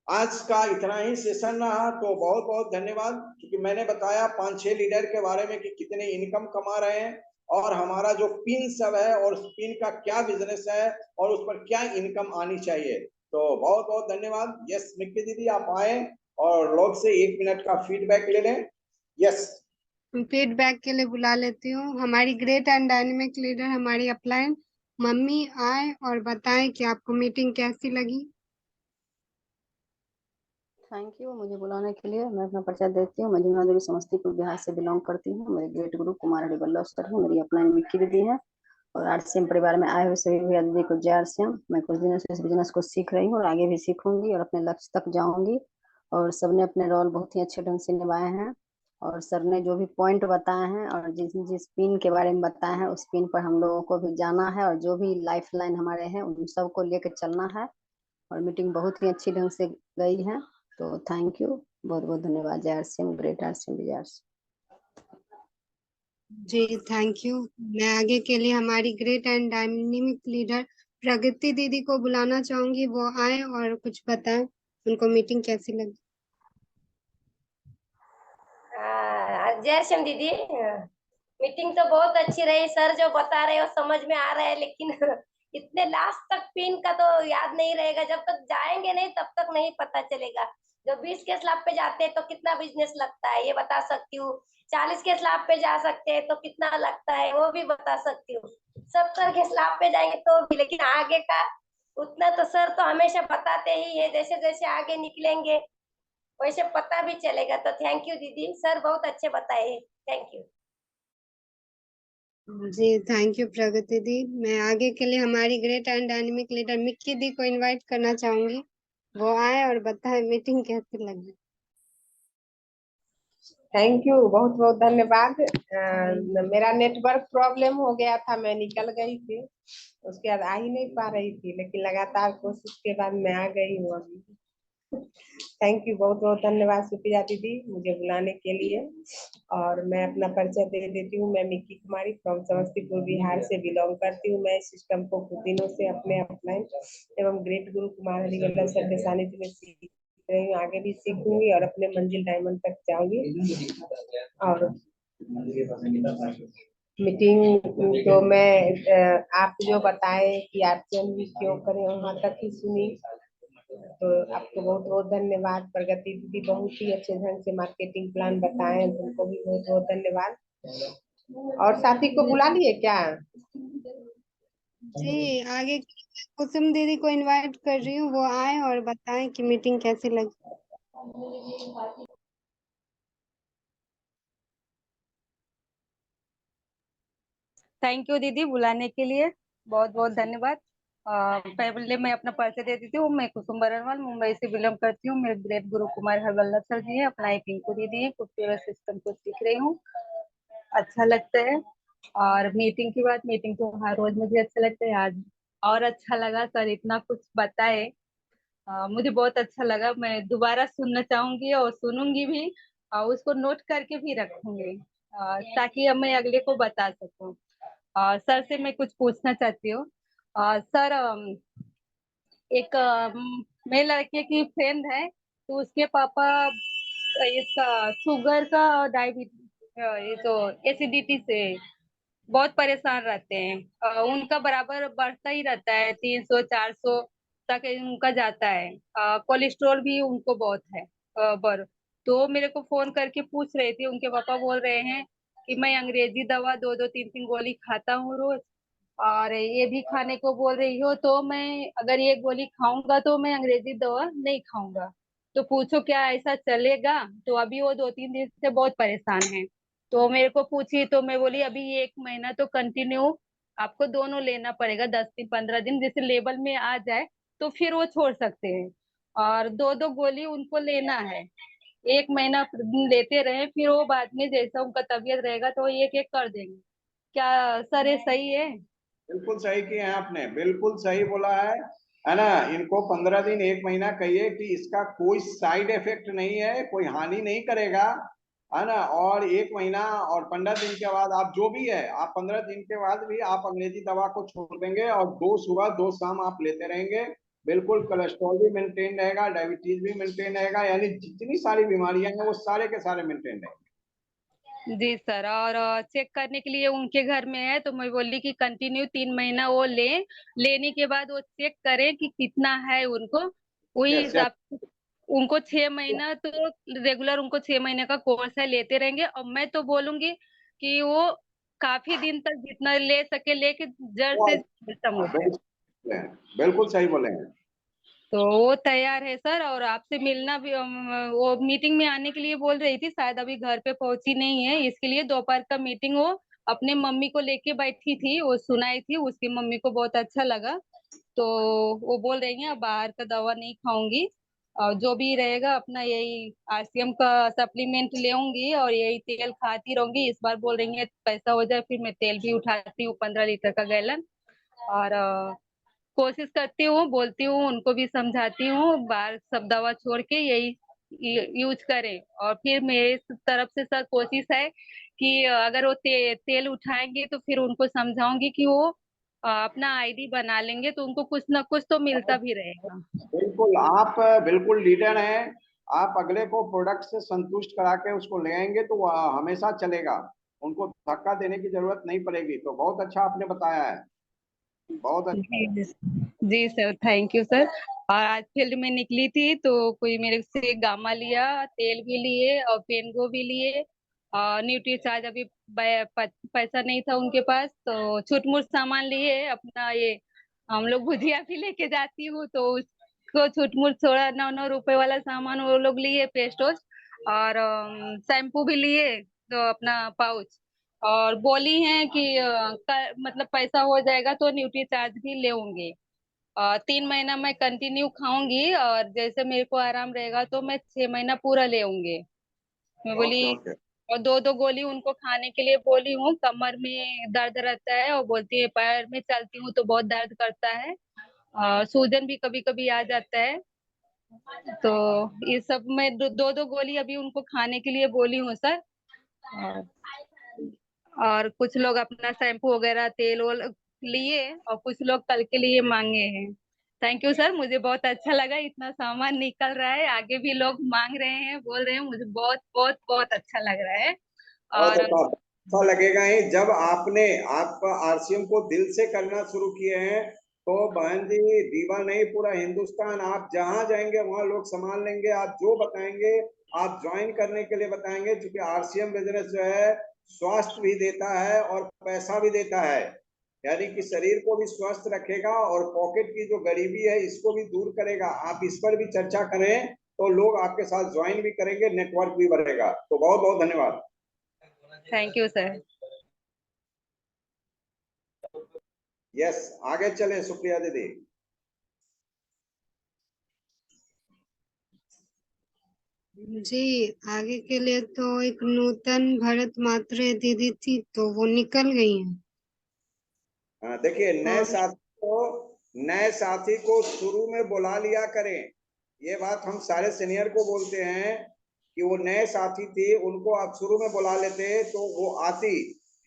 आज का इतना ही सेशन रहा, तो बहुत बहुत धन्यवाद, क्योंकि मैंने बताया 5-6 लीडर के बारे में कि कितने इनकम कमा रहे हैं, और हमारा जो पिन सब है और उस पिन का क्या बिजनेस है और उस पर क्या इनकम आनी चाहिए। तो बहुत बहुत धन्यवाद। यस मिक्की दीदी आप आए और लोग से 1 मिनट का फीडबैक ले लें। यस फीडबैक के लिए बुला लेती हूँ हमारी ग्रेट एंड डायनेमिक लीडर, हमारी अपलाइन मम्मी, आए और बताएं कि आपको मीटिंग कैसी लगी। थैंक यू मुझे बुलाने के लिए। मैं अपना परिचय देती हूँ। मैं जमुना देवी समस्तीपुर बिहार से बिलोंग करती हूँ। मेरे ग्रेट गुरु कुमार हरि वल्लभ सर है, मेरी अपलाइन मिक्की दीदी है, और आरसीएम परिवार में आए हुए सभी भैया दीदी को जय आरसीएम। मैं कुछ दिनों से इस बिजनेस को सीख रही हूँ और आगे भी सीखूंगी और अपने लक्ष्य तक जाऊंगी। और सबने अपने रोल बहुत ही अच्छे ढंग से निभाए हैं, और सर ने जो भी पॉइंट बताए हैं और जिस जिस पिन के बारे में बताया है, उस पिन पर हम लोगों को भी जाना है, और जो भी लाइफ लाइन हमारे हैं उन सबको लेकर चलना है। और मीटिंग बहुत ही अच्छी ढंग से गई है, तो थैंक यू, बहुत बहुत धन्यवाद। जय आरसीएम, ग्रेट आरसीएम, विजय आरसीएम। जी थैंक यू। मैं आगे के लिए हमारी great and dynamic leader Pragati दीदी को बुलाना चाहूंगी, वो आए और कुछ बताएं उनको मीटिंग कैसी लगी। जय श्याम दीदी, मीटिंग तो बहुत अच्छी रही। सर जो बता रहे हो समझ में आ रहा है, लेकिन इतने लास्ट तक पिन का तो याद नहीं रहेगा। जब तक जाएंगे नहीं तब तक नहीं पता चलेगा। जो 20 के स्लैब पे जाते हैं तो कितना बिजनेस लगता है ये बता सकती हूँ। 40 के स्लैब पे जा सकते हैं तो कितना लगता है वो भी बता सकती हूँ। 70 के स्लैब पे जाएंगे तो भी, लेकिन आगे का उतना तो सर तो हमेशा बताते ही है। जैसे जैसे आगे निकलेंगे वैसे पता भी चलेगा। तो थैंक यू दीदी, सर बहुत अच्छे बताए। Thank you. जी थैंक यू प्रगति दी। मैं आगे के लिए हमारी great and dynamic leader Mikki di को इनवाइट करना चाहूंगी, वो आए और बताएं मीटिंग कैसी लगी। थैंक यू, बहुत बहुत धन्यवाद। मेरा नेटवर्क प्रॉब्लम हो गया था, मैं निकल गई थी, उसके बाद आ ही नहीं पा रही थी, लेकिन लगातार कोशिश के बाद मैं आ गई हूँ अभी। थैंक यू, बहुत बहुत धन्यवाद सुप्रिया दीदी मुझे बुलाने के लिए। और मैं अपना परिचय दे देती हूँ। मैं Mickey Kumari from Samastipur Bihar से बिलोंग करती हूँ। मैं इस सिस्टम को कुछ दिनों से अपने अपलाइन एवं ग्रेट गुरु कुमार हरिवल्लभ सर के सानिध्य में सीख रही हूँ। आगे भी सीखूंगी और अपने मंजिल डायमंड तक जाऊंगी। और मीटिंग तो मैं आप जो बताए कि आरसीएम भी क्यों करें वहां तक ही सुनी, तो आपको बहुत बहुत धन्यवाद। प्रगति दीदी बहुत ही अच्छे ढंग से मार्केटिंग प्लान बताए, उनको भी बहुत बहुत धन्यवाद। और साथी को बुला लिए क्या? जी आगे के लिए कुसुम दीदी को इनवाइट कर रही हूँ, वो आए और बताएं कि मीटिंग कैसी लगी। थैंक यू दीदी बुलाने के लिए, बहुत बहुत धन्यवाद। पहले मैं अपना परिचय दे देती हूँ। मैं कुसुम बरनवाल मुंबई से बिलोंग करती हूँ। मेरे ग्रेट गुरु कुमार हरवल्लभ सर जी है, अपना पिंकू दीदी है, कुछ सिस्टम को सीख रही हूँ, अच्छा लगता है। और मीटिंग की बात, मीटिंग तो हर रोज मुझे अच्छा लगता है, आज और अच्छा लगा, सर इतना कुछ बताए, मुझे बहुत अच्छा लगा। मैं दोबारा सुनना चाहूंगी और सुनूंगी भी, और उसको नोट करके भी रखूंगी, ताकि अब मैं अगले को बता सकूं। सर से मैं कुछ पूछना चाहती हूँ। सर, एक मेरे लड़के की फ्रेंड है, तो उसके पापा इसका शुगर का, डायबिटीज, ये जो एसिडिटी से बहुत परेशान रहते हैं। उनका बराबर बढ़ता ही रहता है, 300 400 तक उनका जाता है। कोलेस्ट्रॉल भी उनको बहुत है, तो मेरे को फोन करके पूछ रहे थे, उनके पापा बोल रहे हैं कि मैं अंग्रेजी दवा 2 2 3 3 गोली खाता हूँ रोज, और ये भी खाने को बोल रही हो, तो मैं अगर ये गोली खाऊंगा तो मैं अंग्रेजी दवा नहीं खाऊंगा, तो पूछो क्या ऐसा चलेगा? तो अभी वो 2 3 दिन से बहुत परेशान है, तो मेरे को पूछी, तो मैं बोली अभी 1 महीना तो कंटिन्यू आपको दोनों लेना पड़ेगा, 10 दिन 15 दिन जैसे लेवल में आ जाए तो फिर वो छोड़ सकते हैं, और 2 2 गोली उनको लेना है। 1 महीना लेते रहे, फिर वो बाद में जैसा उनका तबीयत रहेगा तो एक एक कर देंगे। क्या सर ये सही है? बिल्कुल सही किया है आपने, बिल्कुल सही बोला है ना। इनको 15 दिन 1 महीना कहिए कि इसका कोई साइड इफेक्ट नहीं है, कोई हानि नहीं करेगा, है ना। और 1 महीना और 15 दिन के बाद आप जो भी है, आप 15 दिन के बाद भी आप अंग्रेजी दवा को छोड़ देंगे और 2 सुबह 2 शाम आप लेते रहेंगे। बिल्कुल कोलेस्ट्रॉल भी मेंटेन रहेगा, डायबिटीज भी मेंटेन रहेगा, यानी जितनी सारी बीमारियां हैं वो सारे के सारे मेंटेन रहेंगे। जी सर, और चेक करने के लिए उनके घर में है, तो मैं बोली कि कंटिन्यू 3 महीना वो लेने के बाद वो चेक करें कि कितना है उनको, वही यस यस। हिसाब से उनको 6 महीना तो रेगुलर, उनको 6 महीने का कोर्स है, लेते रहेंगे। और मैं तो बोलूंगी कि वो काफी दिन तक जितना ले सके लेके जड़ से खत्म हो जाए। बिल्कुल सही बोले हैं। तो वो तैयार है सर, और आपसे मिलना भी, वो मीटिंग में आने के लिए बोल रही थी, शायद अभी घर पे पहुंची नहीं है, इसके लिए दोपहर का मीटिंग वो अपने मम्मी को लेके बैठी थी, वो सुनाई थी, उसकी मम्मी को बहुत अच्छा लगा, तो वो बोल रही है अब बाहर का दवा नहीं खाऊंगी, और जो भी रहेगा अपना यही आरसीएम का सप्लीमेंट लेऊंगी, और यही तेल खाती रहूंगी। इस बार बोल रही है पैसा हो जाए फिर मैं तेल भी उठाती हूँ, 15 लीटर का गैलन। और कोशिश करती हूँ, बोलती हूँ, उनको भी समझाती हूँ, बाहर सब दवा छोड़ के यही यूज करें। और फिर मेरे तरफ से सर कोशिश है कि अगर वो तेल उठाएंगे तो फिर उनको समझाऊंगी कि वो अपना आईडी बना लेंगे, तो उनको कुछ ना कुछ तो मिलता भी रहेगा। बिल्कुल, आप बिल्कुल लीडर हैं। आप अगले को प्रोडक्ट से संतुष्ट करा के उसको ले आएंगे तो वो हमेशा चलेगा, उनको धक्का देने की जरूरत नहीं पड़ेगी। तो बहुत अच्छा आपने बताया है, बहुत अच्छा है। जी जी सर, थैंक यू सर। और आज फील्ड में निकली थी तो कोई मेरे से गामा लिया, तेल भी लिए और पेनगो भी लिए। और न्यूट्री चार्ज अभी पैसा नहीं था उनके पास, तो छूट मूट सामान लिए अपना। ये हम लोग भुजिया भी लेके जाती हूँ तो उसको छूट मूट थोड़ा 9-9 रुपए वाला सामान वो लोग लिए, पेस्ट वेस्ट। और शैम्पू भी लिए तो अपना पाउच। और बोली हैं कि मतलब पैसा हो जाएगा तो न्यूट्री चार्ज भी ले होंगे। 3 महीना मैं कंटिन्यू खाऊंगी और जैसे मेरे को आराम रहेगा तो मैं 6 महीना पूरा ले आऊंगी। मैं बोली। Okay okay. और 2-2 गोली उनको खाने के लिए बोली हूँ। कमर में दर्द रहता है और बोलती है पैर में चलती हूँ तो बहुत दर्द करता है। सूजन भी कभी कभी आ जाता है। तो ये सब मैं 2-2 गोली अभी उनको खाने के लिए बोली हूँ सर। और और कुछ लोग अपना शैम्पू वगैरह तेल वो लिए और कुछ लोग कल के लिए मांगे हैं। थैंक यू सर, मुझे बहुत अच्छा लगा, इतना सामान निकल रहा है, आगे भी लोग मांग रहे हैं, बोल रहे हैं, मुझे बहुत बहुत बहुत अच्छा लग रहा है। बहुत और अच्छा। अच्छा लगेगा ही जब आपने आपका आरसीएम को दिल से करना शुरू किए हैं। तो बहन जी, दीवा नहीं पूरा हिंदुस्तान, आप जहां जाएंगे वहां लोग संभाल लेंगे। आप जो बताएंगे, आप ज्वाइन करने के लिए बताएंगे, क्योंकि आरसीएम बिजनेस जो है स्वास्थ्य भी देता है और पैसा भी देता है। यानी कि शरीर को भी स्वस्थ रखेगा और पॉकेट की जो गरीबी है इसको भी दूर करेगा। आप इस पर भी चर्चा करें तो लोग आपके साथ ज्वाइन भी करेंगे, नेटवर्क भी बढ़ेगा। तो बहुत बहुत धन्यवाद। Thank you sir. यस, आगे चले सुप्रिया दीदी। जी, आगे के लिए तो एक नूतन भरत मात्रे दीदी थी तो वो निकल गई हैं। देखिए, और नए साथी को शुरू में बुला लिया करें। ये बात हम सारे सीनियर को बोलते हैं कि वो नए साथी थी, उनको आप शुरू में बुला लेते तो वो आती।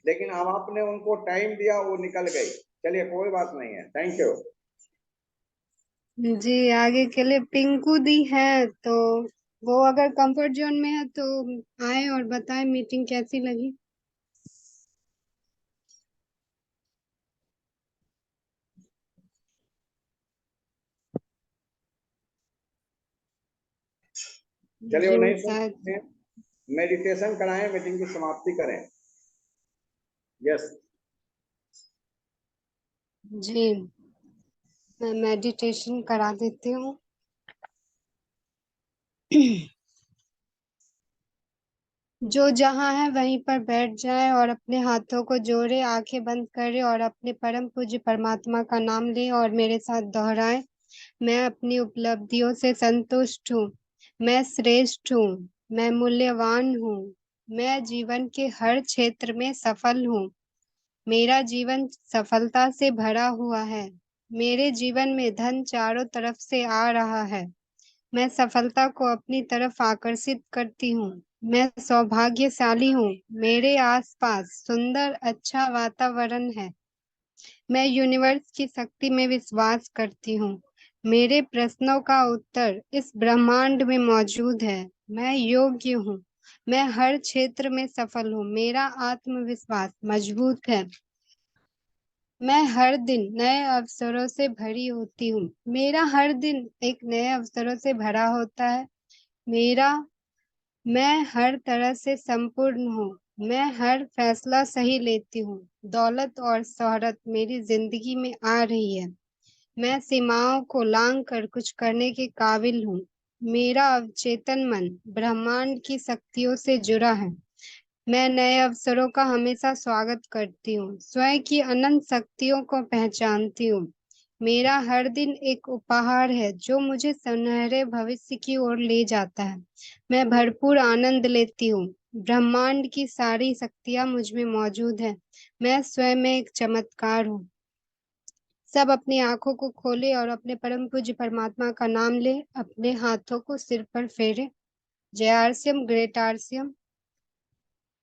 लेकिन अब आपने उनको टाइम दिया, वो निकल गई। चलिए, कोई बात नहीं है। Thank you. जी, आगे के लिए पिंकू दी है तो वो अगर कंफर्ट जोन में है तो आए और बताएं मीटिंग कैसी लगी। चलिए, वो जी नहीं शायद। सुनते हैं, मेडिटेशन कराएं, मीटिंग की समाप्ति करें। यस। जी, मैं मेडिटेशन करा देती हूँ। जो जहाँ है वहीं पर बैठ जाए और अपने हाथों को जोड़े, आंखें बंद करे और अपने परम पूज्य परमात्मा का नाम ले और मेरे साथ दोहराए। मैं अपनी उपलब्धियों से संतुष्ट हूँ। मैं श्रेष्ठ हूँ। मैं मूल्यवान हूँ। मैं जीवन के हर क्षेत्र में सफल हूँ। मेरा जीवन सफलता से भरा हुआ है। मेरे जीवन में धन चारों तरफ से आ रहा है। मैं सफलता को अपनी तरफ आकर्षित करती हूँ। मैं सौभाग्यशाली हूँ। मेरे आसपास सुंदर अच्छा वातावरण है। मैं यूनिवर्स की शक्ति में विश्वास करती हूँ। मेरे प्रश्नों का उत्तर इस ब्रह्मांड में मौजूद है। मैं योग्य हूँ। मैं हर क्षेत्र में सफल हूँ। मेरा आत्मविश्वास मजबूत है। मैं हर दिन नए अवसरों से भरी होती हूँ। मेरा हर दिन एक नए अवसरों से भरा होता है। मेरा मैं हर तरह से संपूर्ण हूँ। मैं हर फैसला सही लेती हूँ। दौलत और शोहरत मेरी जिंदगी में आ रही है। मैं सीमाओं को लांघ कर कुछ करने के काबिल हूँ। मेरा अवचेतन मन ब्रह्मांड की शक्तियों से जुड़ा है। मैं नए अवसरों का हमेशा स्वागत करती हूँ। स्वयं की अनंत शक्तियों को पहचानती हूँ। मेरा हर दिन एक उपहार है जो मुझे सुनहरे भविष्य की ओर ले जाता है। मैं भरपूर आनंद लेती हूँ। ब्रह्मांड की सारी शक्तियाँ मुझ में मौजूद है। मैं स्वयं में एक चमत्कार हूँ। सब अपनी आंखों को खोले और अपने परम पूज्य परमात्मा का नाम ले। अपने हाथों को सिर पर फेरे। जय आरसीएम, ग्रेट आरसीएम।